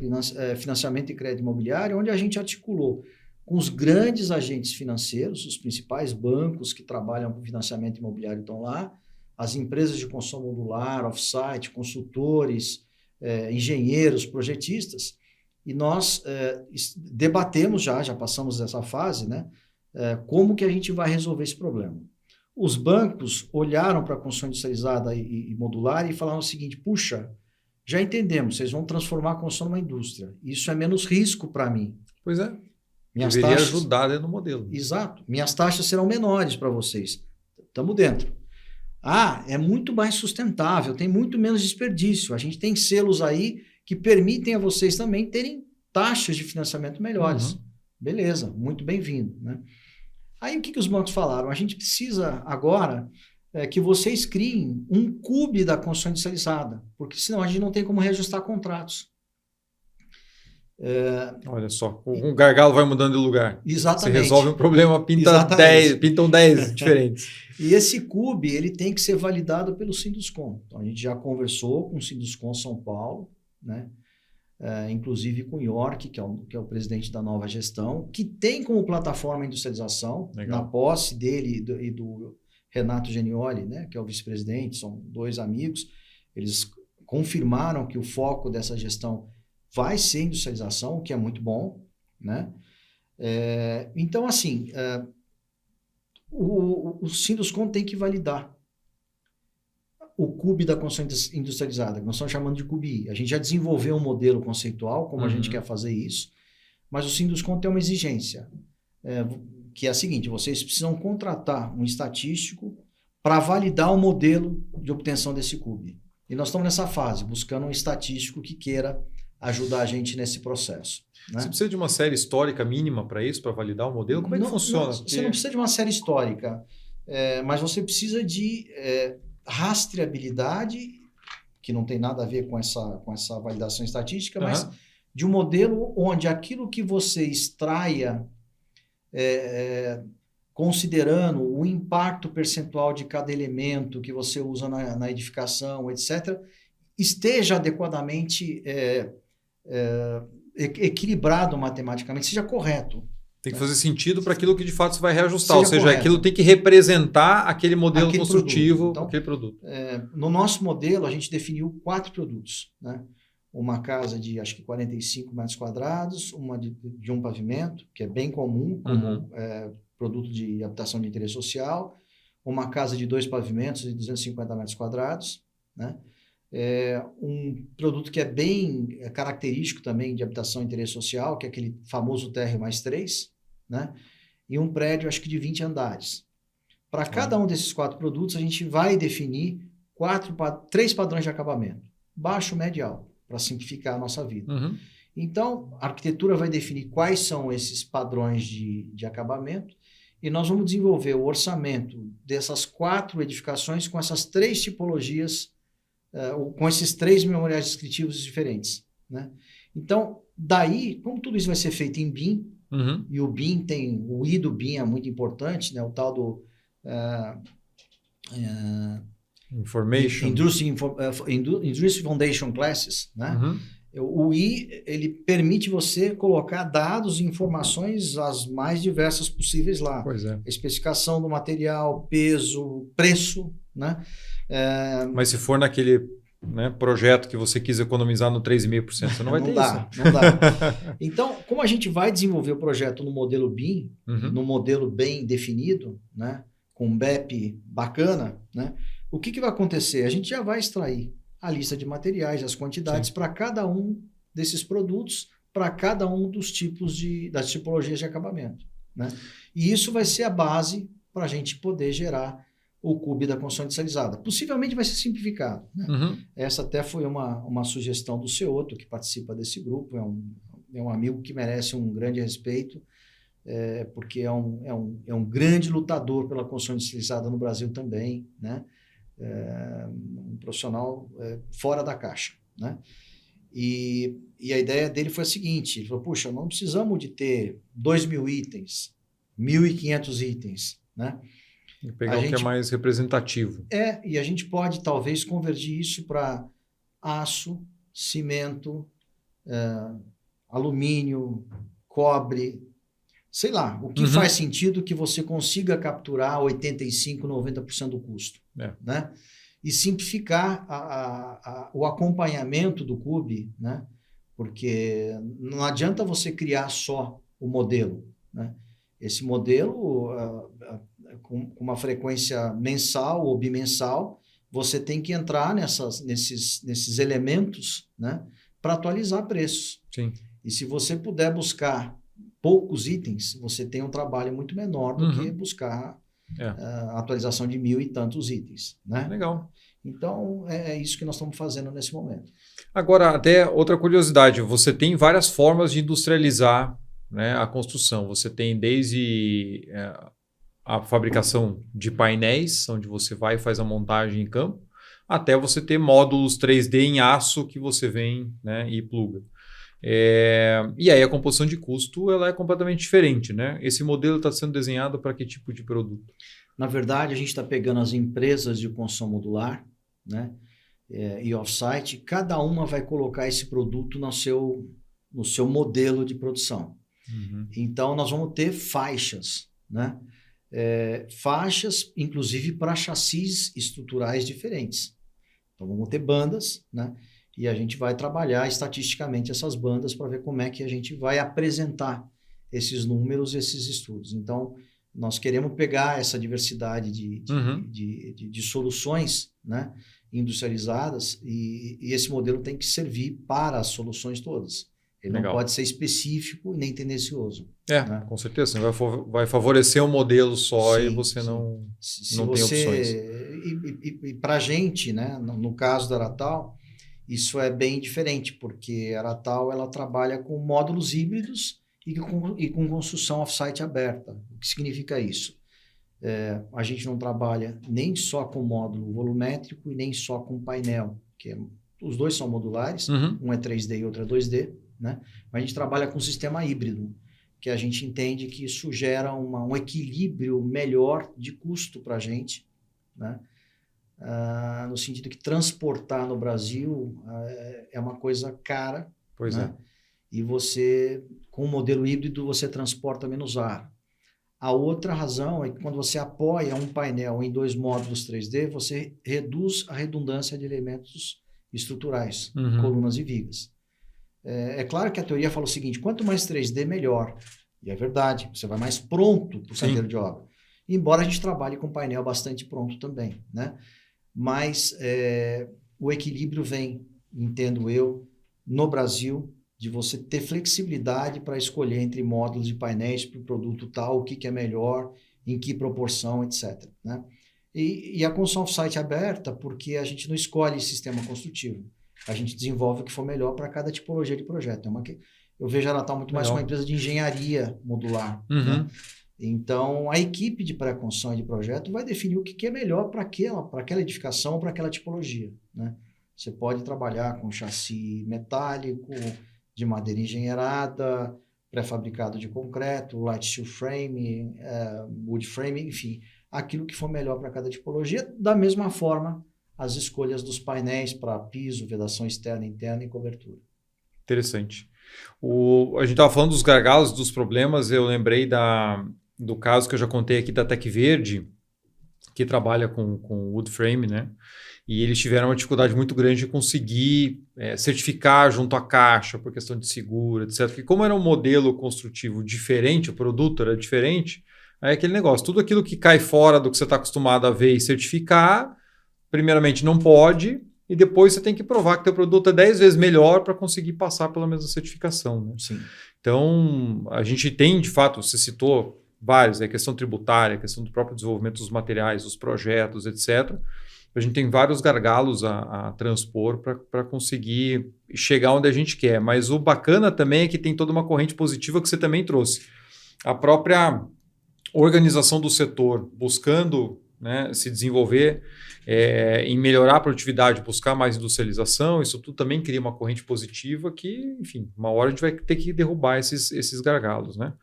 Financiamento e Crédito Imobiliário, onde a gente articulou com os grandes agentes financeiros, os principais bancos que trabalham com financiamento imobiliário estão lá, as empresas de construção modular, off-site, consultores, engenheiros, projetistas, e nós debatemos já passamos dessa fase, né, como que a gente vai resolver esse problema. Os bancos olharam para a construção industrializada e modular e falaram o seguinte, puxa, já entendemos, vocês vão transformar a construção numa indústria. Isso é menos risco para mim. Pois é. Minhas Deveria taxas, ajudar dentro do modelo. Exato. Minhas taxas serão menores para vocês. Estamos dentro. É muito mais sustentável, tem muito menos desperdício. A gente tem selos aí que permitem a vocês também terem taxas de financiamento melhores. Beleza, muito bem-vindo, né? Aí o que os bancos falaram? A gente precisa agora que vocês criem um CUB da construção industrializada, porque senão a gente não tem como reajustar contratos. Olha só, um gargalo vai mudando de lugar. Exatamente. Você resolve um problema, pintam 10 diferentes. E esse CUB ele tem que ser validado pelo Sinduscon. Então a gente já conversou com o Sinduscon São Paulo, né? Inclusive com o York, que é o presidente da nova gestão, que tem como plataforma a industrialização. Legal. Na posse dele e do Renato Genioli, né, que é o vice-presidente, são 2 amigos, eles confirmaram que o foco dessa gestão vai ser industrialização, o que é muito bom, né? Então, assim, o Sinduscon tem que validar o CUB da construção industrializada, que nós estamos chamando de CUBI. A gente já desenvolveu um modelo conceitual, como a gente quer fazer isso, mas o Sinduscon tem uma exigência, que é a seguinte, vocês precisam contratar um estatístico para validar o modelo de obtenção desse CUB. E nós estamos nessa fase, buscando um estatístico que queira ajudar a gente nesse processo. Né? Você precisa de uma série histórica mínima para isso, para validar o modelo? Como é que funciona? Você não precisa de uma série histórica, mas você precisa de rastreabilidade, que não tem nada a ver com essa validação estatística, mas de um modelo onde aquilo que você extraia, considerando o impacto percentual de cada elemento que você usa na edificação, etc., esteja adequadamente equilibrado matematicamente, seja correto. Tem que fazer sentido para aquilo que de fato você vai reajustar, ou seja, correto. Aquilo tem que representar aquele modelo construtivo, então, aquele produto. No nosso modelo, a gente definiu 4 produtos, né? Uma casa de, acho que 45 metros quadrados, uma de um pavimento, que é bem comum, como produto de habitação de interesse social, uma casa de 2 pavimentos de 250 metros quadrados, né? Um produto que é bem característico também de habitação de interesse social, que é aquele famoso térreo+3, né? E um prédio, acho que de 20 andares. Para cada um desses 4 produtos, a gente vai definir 3 padrões de acabamento, baixo, médio e alto, para simplificar a nossa vida. Então, a arquitetura vai definir quais são esses padrões de acabamento e nós vamos desenvolver o orçamento dessas 4 edificações com essas 3 tipologias, com esses 3 memoriais descritivos diferentes, né? Então, daí, como tudo isso vai ser feito em BIM, e o BIM o I do BIM é muito importante, né? O tal do Information. Industry Foundation Classes, né? O I, ele permite você colocar dados e informações as mais diversas possíveis lá. Pois é. Especificação do material, peso, preço, né? Mas se for naquele projeto que você quis economizar no 3,5%, você não vai ter isso. Não dá. Então, como a gente vai desenvolver o projeto no modelo BIM, no modelo bem definido, né? Com um BEP bacana, né? O que vai acontecer? A gente já vai extrair a lista de materiais, as quantidades para cada um desses produtos, para cada um dos das tipologias de acabamento, né? E isso vai ser a base para a gente poder gerar o CUB da construção industrializada. Possivelmente vai ser simplificado, né? Essa até foi uma sugestão do Ceoto, que participa desse grupo, é um amigo que merece um grande respeito, porque é um grande lutador pela construção industrializada no Brasil também, né? Um profissional fora da caixa, né? E a ideia dele foi a seguinte, ele falou, puxa, não precisamos de ter 2.000 itens, 1.500 itens, né? E pegar o que é mais representativo. E a gente pode talvez convergir isso para aço, cimento, alumínio, cobre, sei lá, o que faz sentido que você consiga capturar 85%, 90% do custo, né? E simplificar o acompanhamento do CUB, né? Porque não adianta você criar só o modelo, né? Esse modelo, com uma frequência mensal ou bimensal, você tem que entrar nesses elementos, né, para atualizar preços. Sim. E se você puder buscar poucos itens, você tem um trabalho muito menor do que buscar a atualização de 1.000 e tantos itens, né? Legal. Então, é isso que nós estamos fazendo nesse momento. Agora, até outra curiosidade, você tem várias formas de industrializar, né, a construção. Você tem desde a fabricação de painéis, onde você vai e faz a montagem em campo, até você ter módulos 3D em aço que você vem, né, e pluga. E aí a composição de custo ela é completamente diferente, né? Esse modelo está sendo desenhado para que tipo de produto? Na verdade, a gente está pegando as empresas de construção modular, né, e off-site, cada uma vai colocar esse produto no seu modelo de produção. Então, nós vamos ter faixas, né? Faixas, inclusive, para chassis estruturais diferentes. Então, vamos ter bandas, né? E a gente vai trabalhar estatisticamente essas bandas para ver como é que a gente vai apresentar esses números, esses estudos. Então, nós queremos pegar essa diversidade de soluções, né, industrializadas e esse modelo tem que servir para as soluções todas. Ele não pode ser específico nem tendencioso. Né? Com certeza. Vai favorecer um modelo só e você não tem opções. E para a gente, né, no caso da Aratal, isso é bem diferente, porque a Aratal ela trabalha com módulos híbridos e com construção off-site aberta. O que significa isso? A gente não trabalha nem só com módulo volumétrico e nem só com painel, os dois são modulares, um é 3D e outro é 2D, né? Mas a gente trabalha com sistema híbrido, que a gente entende que isso gera um equilíbrio melhor de custo para a gente, né? No sentido que transportar no Brasil é uma coisa cara. Pois né? E você, com o modelo híbrido, você transporta menos ar. A outra razão é que quando você apoia um painel em 2 módulos 3D, você reduz a redundância de elementos estruturais, colunas e vigas. É claro que a teoria fala o seguinte, quanto mais 3D, melhor. E é verdade, você vai mais pronto para o canteiro de obra. Embora a gente trabalhe com painel bastante pronto também, né? Mas o equilíbrio vem, entendo eu, no Brasil, de você ter flexibilidade para escolher entre módulos e painéis para o produto tal, o que é melhor, em que proporção, etc. Né? E a construção off-site aberta, porque a gente não escolhe sistema construtivo. A gente desenvolve o que for melhor para cada tipologia de projeto. Eu vejo a Aratal muito mais como uma empresa de engenharia modular. Né? Então, a equipe de pré-construção e de projeto vai definir o que é melhor para aquela edificação ou para aquela tipologia. Né? Você pode trabalhar com chassi metálico, de madeira engenheirada, pré-fabricado de concreto, light steel frame, wood frame, enfim, aquilo que for melhor para cada tipologia. Da mesma forma, as escolhas dos painéis para piso, vedação externa, interna e cobertura. Interessante. A gente estava falando dos gargalos, dos problemas, eu lembrei do caso que eu já contei aqui da Tec Verde, que trabalha com wood frame, né? E eles tiveram uma dificuldade muito grande de conseguir certificar junto à caixa, por questão de seguro, etc. Porque como era um modelo construtivo diferente, o produto era diferente, aí aquele negócio, tudo aquilo que cai fora do que você está acostumado a ver e certificar, primeiramente não pode, e depois você tem que provar que teu produto é 10 vezes melhor para conseguir passar pela mesma certificação. Né? Sim. Então, a gente tem, de fato, você citou vários, a questão tributária, a questão do próprio desenvolvimento dos materiais, dos projetos, etc. A gente tem vários gargalos a transpor para conseguir chegar onde a gente quer. Mas o bacana também é que tem toda uma corrente positiva que você também trouxe. A própria organização do setor buscando, né, se desenvolver em melhorar a produtividade, buscar mais industrialização, isso tudo também cria uma corrente positiva que, enfim, uma hora a gente vai ter que derrubar esses gargalos, né?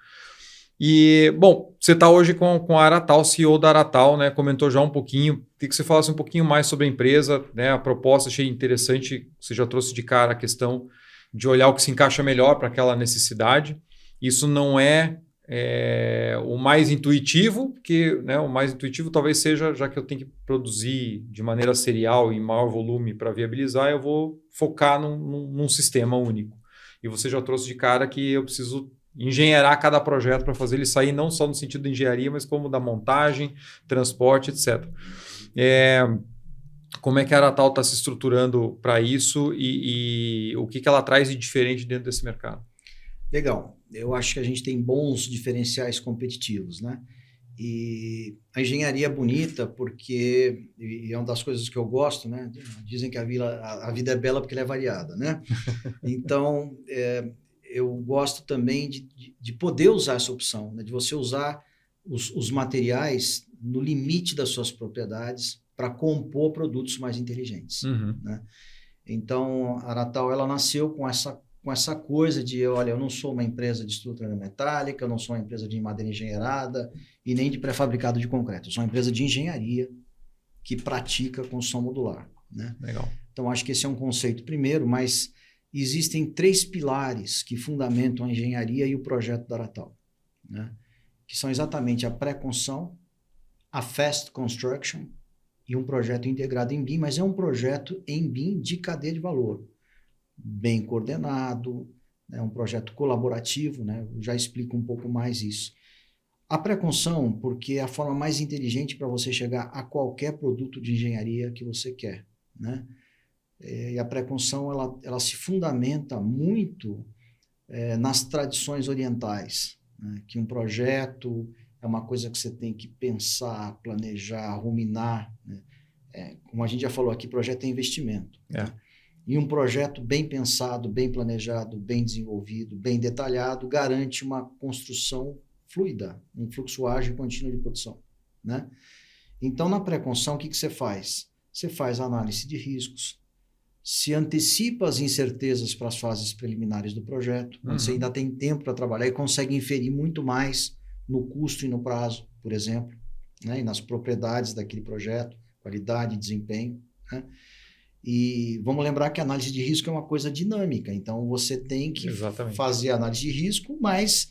E, bom, você está hoje com a Aratal, CEO da Aratal, né? Comentou já um pouquinho, queria que você falasse um pouquinho mais sobre a empresa, né? A proposta, achei interessante, você já trouxe de cara a questão de olhar o que se encaixa melhor para aquela necessidade. Isso não é o mais intuitivo, porque, né, o mais intuitivo talvez seja, já que eu tenho que produzir de maneira serial em maior volume para viabilizar, eu vou focar num sistema único. E você já trouxe de cara que eu preciso engenheirar cada projeto para fazer ele sair não só no sentido da engenharia, mas como da montagem, transporte, etc. Como é que a Aratal está se estruturando para isso e o que ela traz de diferente dentro desse mercado? Legal. Eu acho que a gente tem bons diferenciais competitivos, né? E a engenharia é bonita porque, e é uma das coisas que eu gosto, né? Dizem que a vida é bela porque ela é variada, né? Então, eu gosto também de poder usar essa opção, né? De você usar os materiais no limite das suas propriedades para compor produtos mais inteligentes, né? Então, a Aratal, ela nasceu com essa coisa de, olha, eu não sou uma empresa de estrutura metálica, eu não sou uma empresa de madeira engenheirada e nem de pré-fabricado de concreto. Eu sou uma empresa de engenharia que pratica construção modular, né? Legal. Então, acho que esse é um conceito primeiro, mas existem 3 pilares que fundamentam a engenharia e o projeto da Aratal, né? Que são exatamente a pré-construção, a fast construction e um projeto integrado em BIM, mas é um projeto em BIM de cadeia de valor, bem coordenado, né, um projeto colaborativo, né? Eu já explico um pouco mais isso. A pré-construção, porque é a forma mais inteligente para você chegar a qualquer produto de engenharia que você quer, né? E a pré-construção, ela se fundamenta muito nas tradições orientais, né? Que um projeto é uma coisa que você tem que pensar, planejar, ruminar, né? Como a gente já falou aqui, projeto é investimento. Né? E um projeto bem pensado, bem planejado, bem desenvolvido, bem detalhado, garante uma construção fluida, um fluxo ágil e contínuo de produção, né? Então, na pré-construção, o que você faz? Você faz análise de riscos, se antecipa as incertezas para as fases preliminares do projeto, onde você ainda tem tempo para trabalhar e consegue inferir muito mais no custo e no prazo, por exemplo, né? E nas propriedades daquele projeto, qualidade, desempenho, né? E vamos lembrar que a análise de risco é uma coisa dinâmica, então você tem que fazer a análise de risco, mas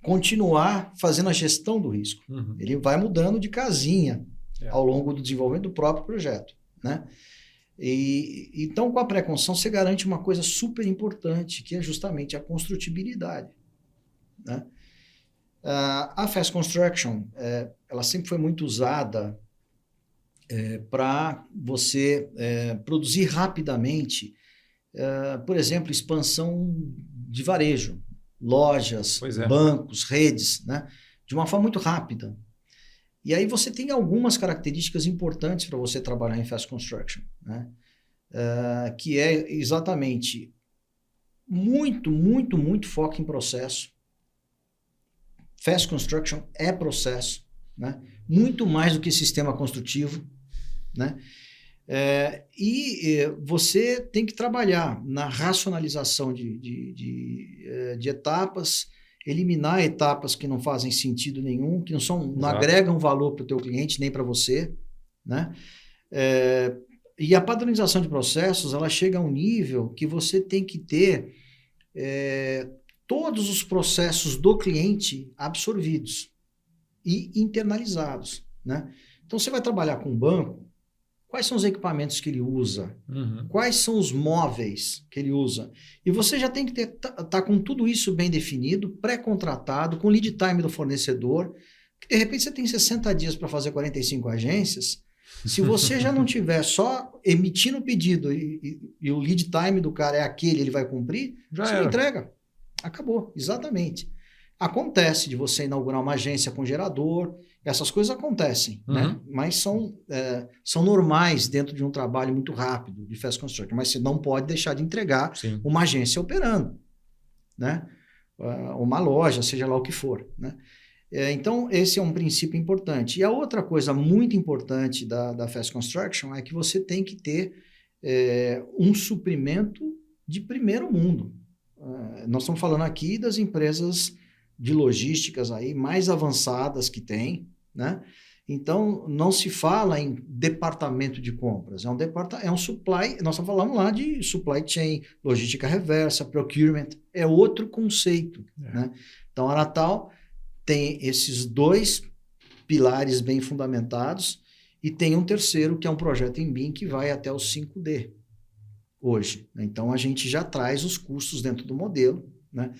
continuar fazendo a gestão do risco. Ele vai mudando de casinha ao longo do desenvolvimento do próprio projeto, né? Então, com a pré-construção, você garante uma coisa super importante, que é justamente a construtibilidade, né? A Fast Construction, ela sempre foi muito usada para você produzir rapidamente, por exemplo, expansão de varejo, lojas, bancos, redes, né? De uma forma muito rápida. E aí você tem algumas características importantes para você trabalhar em Fast Construction, né? Que é exatamente muito, muito, muito foco em processo. Fast Construction é processo, né? Muito mais do que sistema construtivo, né? Você tem que trabalhar na racionalização de etapas, eliminar etapas que não fazem sentido nenhum, que não agregam valor para o teu cliente nem para você, né? E a padronização de processos, ela chega a um nível que você tem que ter todos os processos do cliente absorvidos e internalizados, né? Então, você vai trabalhar com um banco, quais são os equipamentos que ele usa? Quais são os móveis que ele usa? E você já tem que tá com tudo isso bem definido, pré-contratado, com lead time do fornecedor, que de repente você tem 60 dias para fazer 45 agências. Se você já não tiver só emitindo o pedido e o lead time do cara é aquele, ele vai cumprir, você não entrega. Acabou, exatamente. Acontece de você inaugurar uma agência com gerador, essas coisas acontecem, né? Mas são normais dentro de um trabalho muito rápido de Fast Construction, mas você não pode deixar de entregar uma agência operando, né? Uma loja, seja lá o que for, né? Então, esse é um princípio importante. E a outra coisa muito importante da Fast Construction é que você tem que ter um suprimento de primeiro mundo. Nós estamos falando aqui das empresas de logísticas aí mais avançadas que tem, né? Então, não se fala em departamento de compras, é um supply, nós estamos falando lá de supply chain, logística reversa, procurement, é outro conceito, né? Então, a Aratal tem esses 2 pilares bem fundamentados e tem um terceiro, que é um projeto em BIM que vai até o 5D hoje, né? Então, a gente já traz os custos dentro do modelo, né?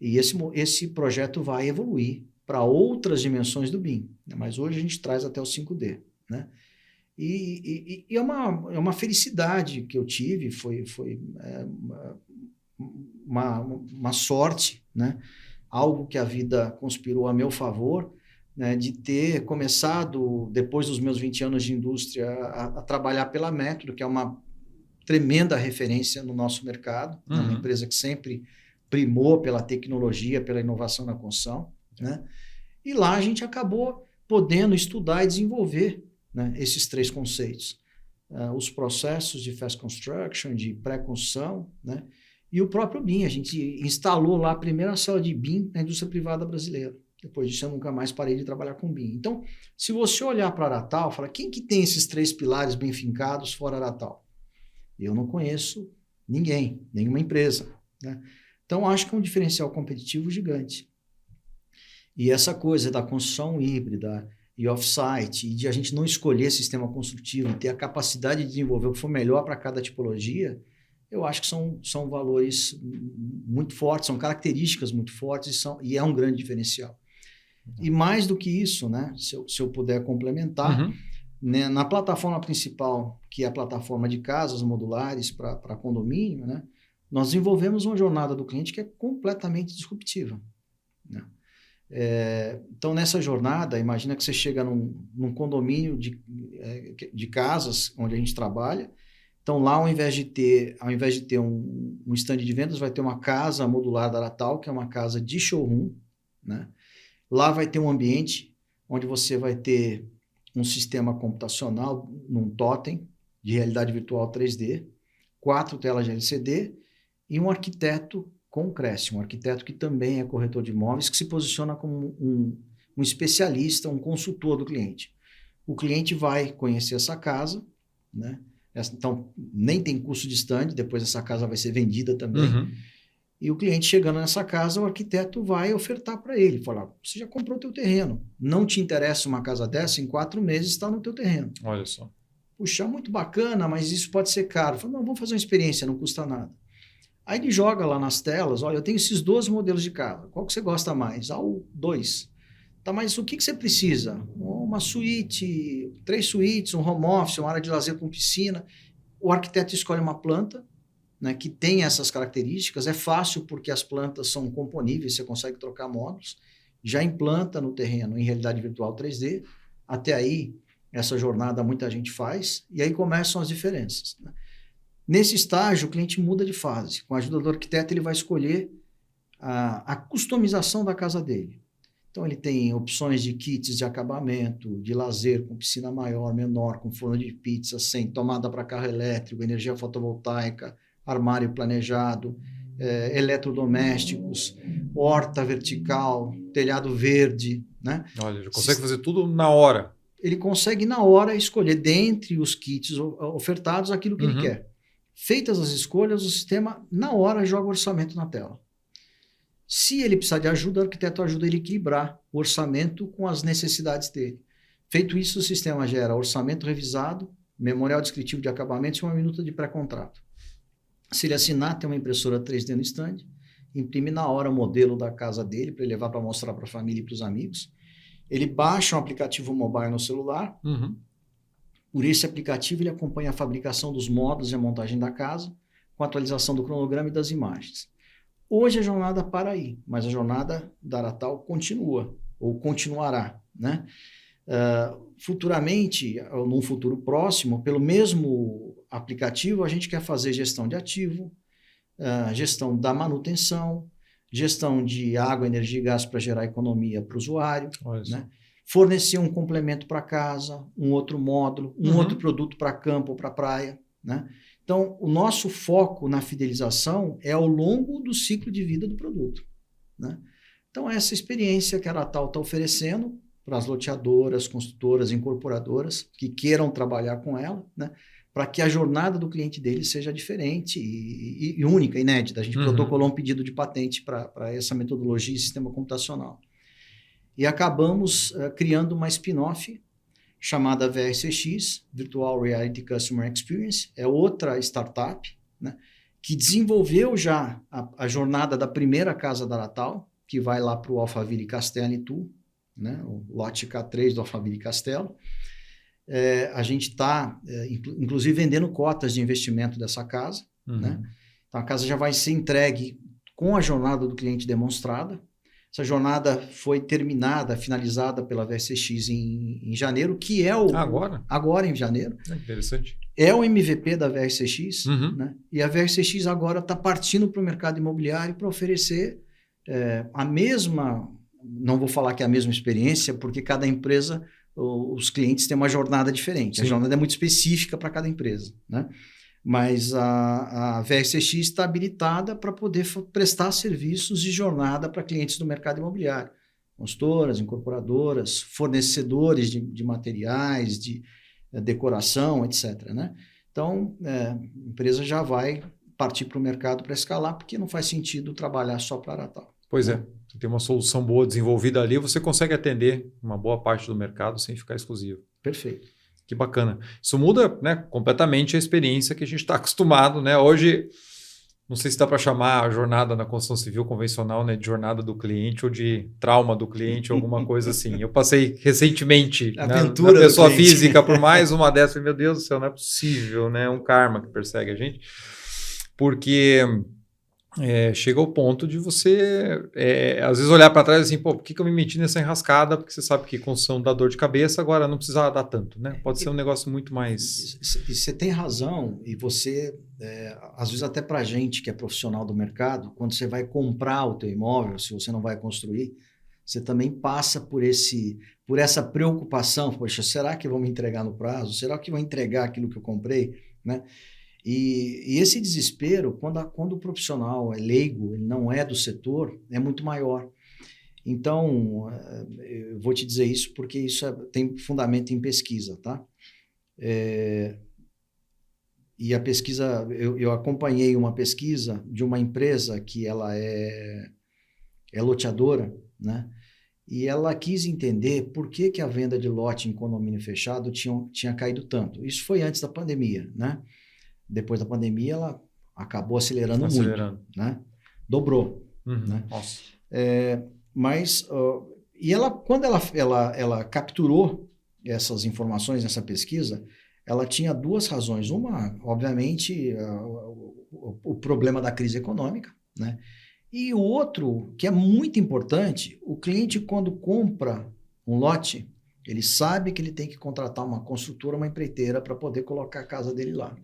E esse projeto vai evoluir para outras dimensões do BIM, né? Mas hoje a gente traz até o 5D, né? E é uma felicidade que eu tive, foi uma sorte, né? Algo que a vida conspirou a meu favor, né? De ter começado, depois dos meus 20 anos de indústria, a trabalhar pela Método, que é uma tremenda referência no nosso mercado, né? Uma empresa que sempre primou pela tecnologia, pela inovação na construção, né? E lá a gente acabou podendo estudar e desenvolver, né, esses 3 conceitos. Os processos de fast construction, de pré-construção, né, e o próprio BIM. A gente instalou lá a primeira sala de BIM na indústria privada brasileira. Depois disso eu nunca mais parei de trabalhar com BIM. Então, se você olhar para Aratal, fala, quem que tem esses 3 pilares bem fincados fora Aratal? Eu não conheço ninguém, nenhuma empresa, né? Então, acho que é um diferencial competitivo gigante. E essa coisa da construção híbrida e off-site, e de a gente não escolher sistema construtivo e ter a capacidade de desenvolver o que for melhor para cada tipologia, eu acho que são valores muito fortes, são características muito fortes e é um grande diferencial. E mais do que isso, né, se eu puder complementar, né, na plataforma principal, que é a plataforma de casas modulares para condomínio, né, nós desenvolvemos uma jornada do cliente que é completamente disruptiva, né? Então, nessa jornada, imagina que você chega num condomínio de casas onde a gente trabalha. Então, lá, ao invés de ter um stand de vendas, vai ter uma casa modular da Aratal, que é uma casa de showroom, né? Lá vai ter um ambiente onde você vai ter um sistema computacional num totem de realidade virtual 3D, 4 telas de LCD e um arquiteto com o Cresce, um arquiteto que também é corretor de imóveis, que se posiciona como um especialista, um consultor do cliente. O cliente vai conhecer essa casa, né? Então, nem tem custo de stand, depois essa casa vai ser vendida também. E o cliente chegando nessa casa, o arquiteto vai ofertar para ele, falar, você já comprou o teu terreno, não te interessa uma casa dessa, em 4 meses está no teu terreno. Olha só. Puxa, muito bacana, mas isso pode ser caro. Fala, não, vamos fazer uma experiência, não custa nada. Aí ele joga lá nas telas, olha, eu tenho esses 12 modelos de casa, qual que você gosta mais? O 2. Tá, mas o que você precisa? Uma suíte, 3 suítes, um home office, uma área de lazer com piscina. O arquiteto escolhe uma planta, né, que tem essas características. É fácil porque as plantas são componíveis, você consegue trocar módulos. Já implanta no terreno em realidade virtual 3D. Até aí, essa jornada muita gente faz. E aí começam as diferenças, né? Nesse estágio, o cliente muda de fase. Com a ajuda do arquiteto, ele vai escolher a customização da casa dele. Então, ele tem opções de kits de acabamento, de lazer, com piscina maior, menor, com forno de pizza, sem tomada para carro elétrico, energia fotovoltaica, armário planejado, eletrodomésticos, horta vertical, telhado verde, né? Olha, ele consegue fazer tudo na hora. Ele consegue, na hora, escolher dentre os kits ofertados aquilo que ele quer. Feitas as escolhas, o sistema, na hora, joga o orçamento na tela. Se ele precisar de ajuda, o arquiteto ajuda ele a equilibrar o orçamento com as necessidades dele. Feito isso, o sistema gera orçamento revisado, memorial descritivo de acabamentos e uma minuta de pré-contrato. Se ele assinar, tem uma impressora 3D no stand, imprime na hora o modelo da casa dele para ele levar para mostrar para a família e para os amigos. Ele baixa um aplicativo mobile no celular. Por esse aplicativo, ele acompanha a fabricação dos módulos e a montagem da casa, com a atualização do cronograma e das imagens. Hoje a jornada para aí, mas a jornada da Aratal continua, ou continuará, né? Futuramente, ou num futuro próximo, pelo mesmo aplicativo, a gente quer fazer gestão de ativo, gestão da manutenção, gestão de água, energia e gás para gerar economia para o usuário, né? Fornecer um complemento para casa, um outro módulo, um outro produto para campo ou para praia, né? Então, o nosso foco na fidelização é ao longo do ciclo de vida do produto, né? Então, essa experiência que a Aratal está oferecendo para as loteadoras, construtoras, incorporadoras que queiram trabalhar com ela, né? Para que a jornada do cliente dele seja diferente e única, inédita. A gente protocolou um pedido de patente para essa metodologia e sistema computacional. E acabamos criando uma spin-off chamada VRCX, Virtual Reality Customer Experience. É outra startup, né, que desenvolveu já a jornada da primeira casa da Aratal, que vai lá para o Alphaville Castelo em Itu, né? O lote K3 do Alphaville Castelo. A gente está, inclusive, vendendo cotas de investimento dessa casa. Né? Então, a casa já vai ser entregue com a jornada do cliente demonstrada. Essa jornada foi terminada, finalizada pela VSX em janeiro, que é o... Agora em janeiro. Interessante. É o MVP da VSX, né? E a VSX agora está partindo para o mercado imobiliário para oferecer a mesma... Não vou falar que é a mesma experiência, porque cada empresa, os clientes têm uma jornada diferente. Sim. A jornada é muito específica para cada empresa, né? Mas a VSX está habilitada para poder prestar serviços de jornada para clientes do mercado imobiliário. Consultoras, incorporadoras, fornecedores de materiais, de decoração, etc. Né? Então, a empresa já vai partir para o mercado para escalar, porque não faz sentido trabalhar só para a Aratal. Pois é. Você tem uma solução boa desenvolvida ali, você consegue atender uma boa parte do mercado sem ficar exclusivo. Perfeito. Que bacana. Isso muda, né, completamente a experiência que a gente está acostumado, né? Hoje, não sei se dá para chamar a jornada na construção civil convencional, né, de jornada do cliente ou de trauma do cliente, alguma coisa assim. Eu passei recentemente, né, na pessoa física por mais uma dessas. Meu Deus do céu, não é possível, né? É um karma que persegue a gente. Porque chega ao ponto de você, às vezes, olhar para trás assim, pô, por que eu me meti nessa enrascada? Porque você sabe que construção dá dor de cabeça, agora não precisa dar tanto, né? Pode ser um negócio muito mais... E você tem razão, e você, às vezes até para a gente que é profissional do mercado, quando você vai comprar o teu imóvel, se você não vai construir, você também passa por essa preocupação, poxa, será que vão me entregar no prazo? Será que vão entregar aquilo que eu comprei? Né? E esse desespero, quando o profissional é leigo, ele não é do setor, é muito maior. Então, eu vou te dizer isso porque isso tem fundamento em pesquisa, tá? E a pesquisa, eu acompanhei uma pesquisa de uma empresa que ela é loteadora, né? E ela quis entender por que a venda de lote em condomínio fechado tinha caído tanto. Isso foi antes da pandemia, né? Depois da pandemia, ela acabou acelerando muito, né? Dobrou. Né? Nossa. Mas, quando ela capturou essas informações nessa pesquisa, ela tinha duas razões. Uma, obviamente, o problema da crise econômica, né? E o outro, que é muito importante, o cliente, quando compra um lote, ele sabe que ele tem que contratar uma construtora, uma empreiteira para poder colocar a casa dele lá.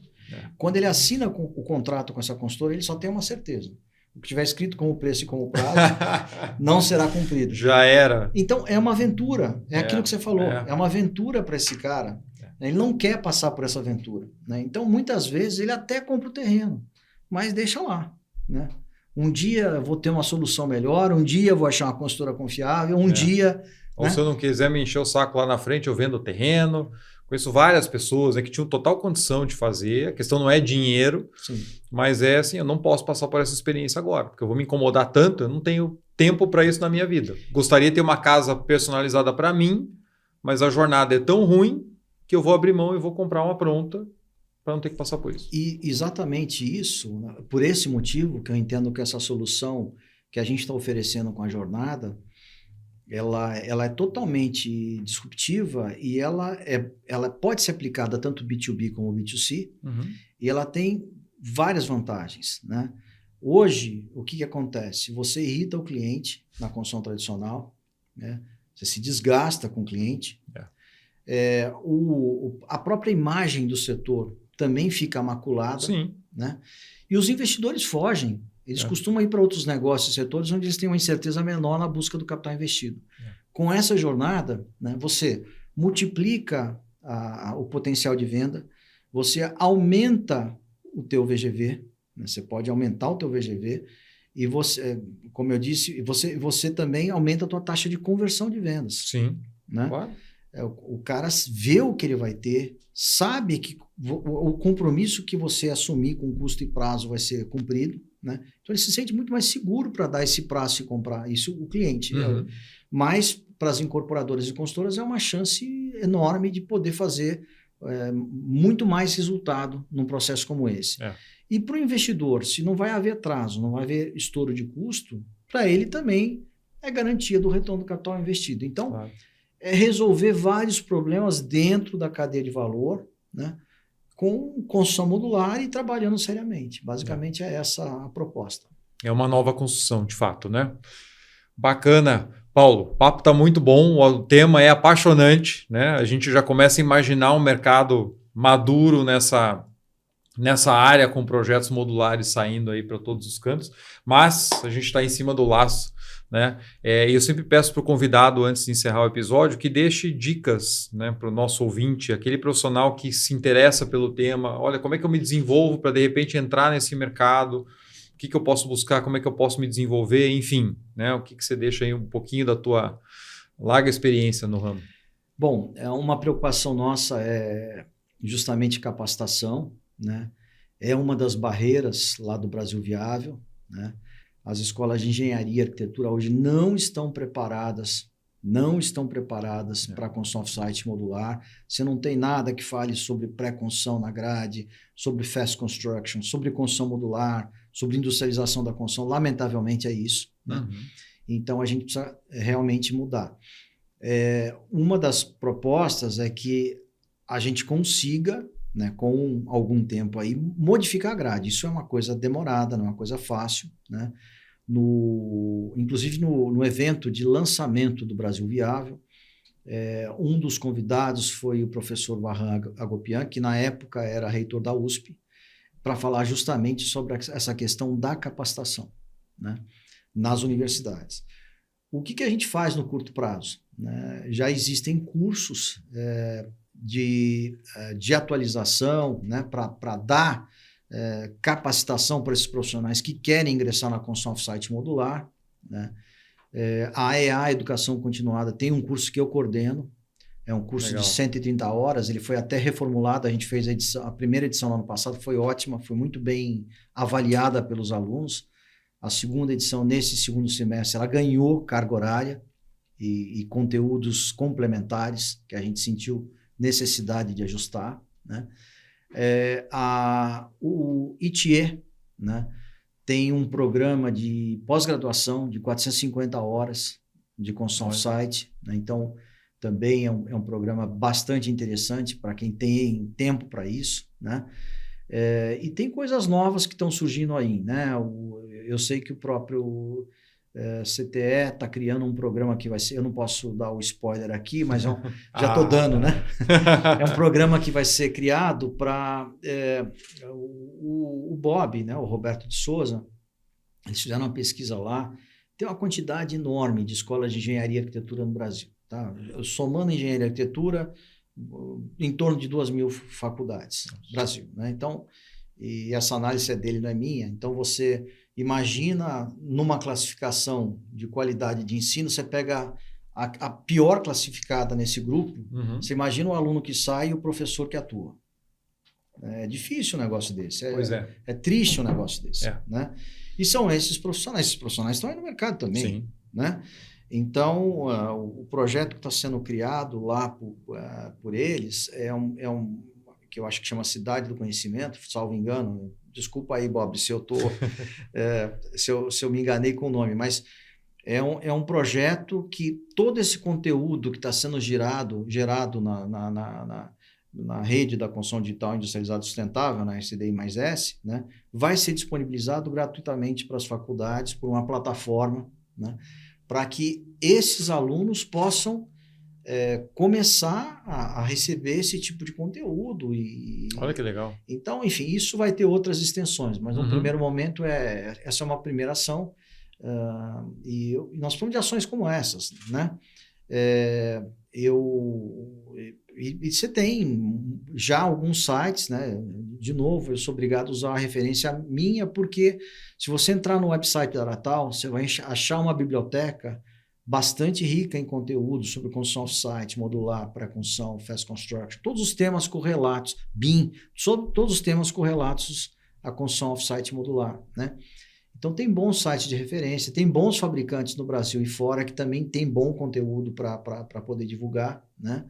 Quando ele assina o contrato com essa consultora, ele só tem uma certeza. O que tiver escrito como preço e como prazo não será cumprido. Já era. Então, é uma aventura. É aquilo que você falou. É uma aventura para esse cara. Ele não quer passar por essa aventura. Né? Então, muitas vezes, ele até compra o terreno, mas deixa lá. Né? Um dia eu vou ter uma solução melhor, um dia eu vou achar uma consultora confiável, um dia... Ou se eu não quiser me encher o saco lá na frente, eu vendo o terreno... Conheço várias pessoas que tinham total condição de fazer. A questão não é dinheiro, sim, mas é assim, eu não posso passar por essa experiência agora, porque eu vou me incomodar tanto, eu não tenho tempo para isso na minha vida. Gostaria de ter uma casa personalizada para mim, mas a jornada é tão ruim que eu vou abrir mão e vou comprar uma pronta para não ter que passar por isso. E exatamente isso, né? Por esse motivo que eu entendo que essa solução que a gente está oferecendo com a jornada, ela é totalmente disruptiva e ela pode ser aplicada tanto B2B como B2C, e ela tem várias vantagens, né? Hoje, o que acontece? Você irrita o cliente na construção tradicional, né? Você se desgasta com o cliente, a própria imagem do setor também fica maculada. Sim. Né? E os investidores fogem. Eles costumam ir para outros negócios e setores onde eles têm uma incerteza menor na busca do capital investido. Com essa jornada, né, você multiplica o potencial de venda, você aumenta o teu VGV, né, você pode aumentar o teu VGV e você, como eu disse, você também aumenta a tua taxa de conversão de vendas. Sim, né? Claro. O cara vê o que ele vai ter, sabe que o compromisso que você assumir com custo e prazo vai ser cumprido, né? Então ele se sente muito mais seguro para dar esse prazo e comprar isso o cliente. Mas para as incorporadoras e consultoras é uma chance enorme de poder fazer muito mais resultado num processo como esse. E para o investidor, se não vai haver atraso, não vai haver estouro de custo, para ele também é garantia do retorno do capital investido. Então, Claro. é resolver vários problemas dentro da cadeia de valor, né, com construção modular e trabalhando seriamente. Basicamente é essa a proposta. É uma nova construção, de fato, né? Bacana. Paulo, o papo está muito bom, o tema é apaixonante, né? A gente já começa a imaginar um mercado maduro nessa área, com projetos modulares saindo aí para todos os cantos, mas a gente está em cima do laço, né? E eu sempre peço para o convidado, antes de encerrar o episódio, que deixe dicas, né, para o nosso ouvinte, aquele profissional que se interessa pelo tema. Olha, como é que eu me desenvolvo para, de repente, entrar nesse mercado? O que eu posso buscar? Como é que eu posso me desenvolver? Enfim, né? O que você deixa aí um pouquinho da tua larga experiência no ramo? Bom, uma preocupação nossa é justamente capacitação, né? É uma das barreiras lá do Brasil Viável, né? As escolas de engenharia e arquitetura hoje não estão preparadas para a construção off-site modular. Você não tem nada que fale sobre pré-construção na grade, sobre fast construction, sobre construção modular, sobre industrialização da construção. Lamentavelmente é isso, né? Uhum. Então a gente precisa realmente mudar. Uma das propostas é que a gente consiga, né, com algum tempo aí, modificar a grade. Isso é uma coisa demorada, não é uma coisa fácil, né? Inclusive no evento de lançamento do Brasil Viável, um dos convidados foi o professor Varran Agopian, que na época era reitor da USP, para falar justamente sobre essa questão da capacitação, né, nas universidades. O que a gente faz no curto prazo? Né? Já existem cursos de atualização, né, para dar capacitação para esses profissionais que querem ingressar na construção off-site modular, né? A EA, Educação Continuada, tem um curso que eu coordeno, é um curso Legal. de 130 horas, ele foi até reformulado, a gente fez a primeira edição no ano passado, foi ótima, foi muito bem avaliada pelos alunos. A segunda edição, nesse segundo semestre, ela ganhou carga horária e conteúdos complementares, que a gente sentiu necessidade de ajustar, né? O ITE, né, tem um programa de pós-graduação de 450 horas de construção off-site, né? Então, também é um programa bastante interessante para quem tem tempo para isso, né? E tem coisas novas que estão surgindo aí, né? Eu sei que o próprio CTE está criando um programa que vai ser, eu não posso dar o spoiler aqui, mas já estou dando, né? É um programa que vai ser criado para o Bob, né? O Roberto de Souza, eles fizeram uma pesquisa lá, tem uma quantidade enorme de escolas de engenharia e arquitetura no Brasil, tá? Somando engenharia e arquitetura, em torno de 2.000 faculdades no Brasil, né? Então, e essa análise é dele, não é minha. Então, você imagina numa classificação de qualidade de ensino, você pega a pior classificada nesse grupo, você imagina o aluno que sai e o professor que atua. É difícil um negócio desse. É triste um negócio desse, né? E são esses profissionais estão aí no mercado também. Sim. Né? Então, o projeto que está sendo criado lá por eles é um que eu acho que chama Cidade do Conhecimento, salvo engano. Desculpa aí, Bob, se eu se eu me enganei com o nome, mas é um projeto que todo esse conteúdo que está sendo gerado na rede da construção digital industrializada sustentável, na SDI+S, né, vai ser disponibilizado gratuitamente para as faculdades por uma plataforma, né, para que esses alunos possam começar a receber esse tipo de conteúdo. Olha que legal. Então, enfim, isso vai ter outras extensões, mas no primeiro momento essa é uma primeira ação, e nós falamos de ações como essas, né? E você tem já alguns sites, né? De novo, eu sou obrigado a usar a referência minha, porque se você entrar no website da Aratal, você vai achar uma biblioteca bastante rica em conteúdo sobre construção off-site, modular, pré-construção, fast construction, todos os temas correlatos, BIM, sobre todos os temas correlatos à construção off-site modular, né? Então, tem bons sites de referência, tem bons fabricantes no Brasil e fora que também tem bom conteúdo para poder divulgar, né?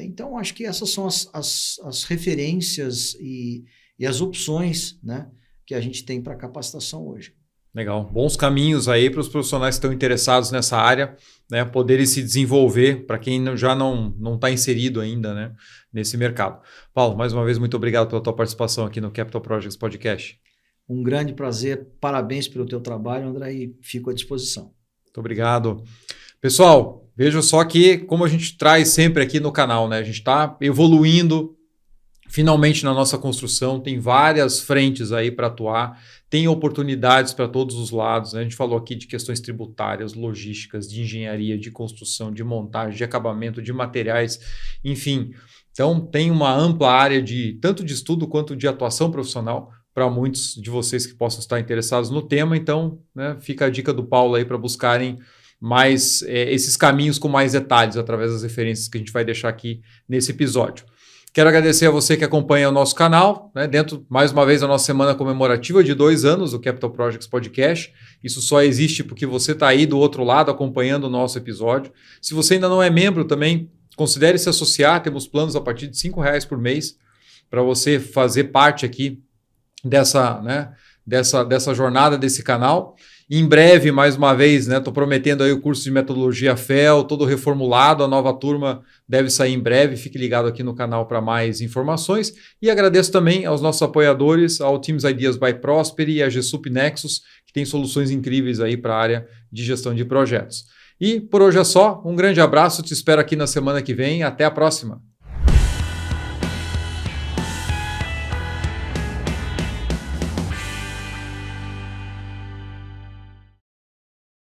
Então, acho que essas são as referências e e as opções, né, que a gente tem para capacitação hoje. Legal. Bons caminhos aí para os profissionais que estão interessados nessa área, né, poderem se desenvolver para quem já não está inserido ainda, né, nesse mercado. Paulo, mais uma vez, muito obrigado pela tua participação aqui no Capital Projects Podcast. Um grande prazer, parabéns pelo teu trabalho, André, e fico à disposição. Muito obrigado. Pessoal, veja só que como a gente traz sempre aqui no canal, né, a gente está evoluindo finalmente na nossa construção, tem várias frentes aí para atuar, tem oportunidades para todos os lados, né? A gente falou aqui de questões tributárias, logísticas, de engenharia, de construção, de montagem, de acabamento, de materiais, enfim. Então, tem uma ampla área tanto de estudo quanto de atuação profissional para muitos de vocês que possam estar interessados no tema. Então, né, fica a dica do Paulo aí para buscarem mais esses caminhos com mais detalhes através das referências que a gente vai deixar aqui nesse episódio. Quero agradecer a você que acompanha o nosso canal, né, dentro, mais uma vez, da nossa semana comemorativa de 2 anos do Capital Projects Podcast. Isso só existe porque você está aí do outro lado acompanhando o nosso episódio. Se você ainda não é membro também, considere se associar. Temos planos a partir de R$5 por mês para você fazer parte aqui dessa jornada desse canal. Em breve, mais uma vez, estou prometendo aí o curso de metodologia FEL, todo reformulado, a nova turma deve sair em breve, fique ligado aqui no canal para mais informações. E agradeço também aos nossos apoiadores, ao Teams Ideas by Prosperi e a GSUP Nexus, que tem soluções incríveis aí para a área de gestão de projetos. E por hoje é só, um grande abraço, te espero aqui na semana que vem, até a próxima!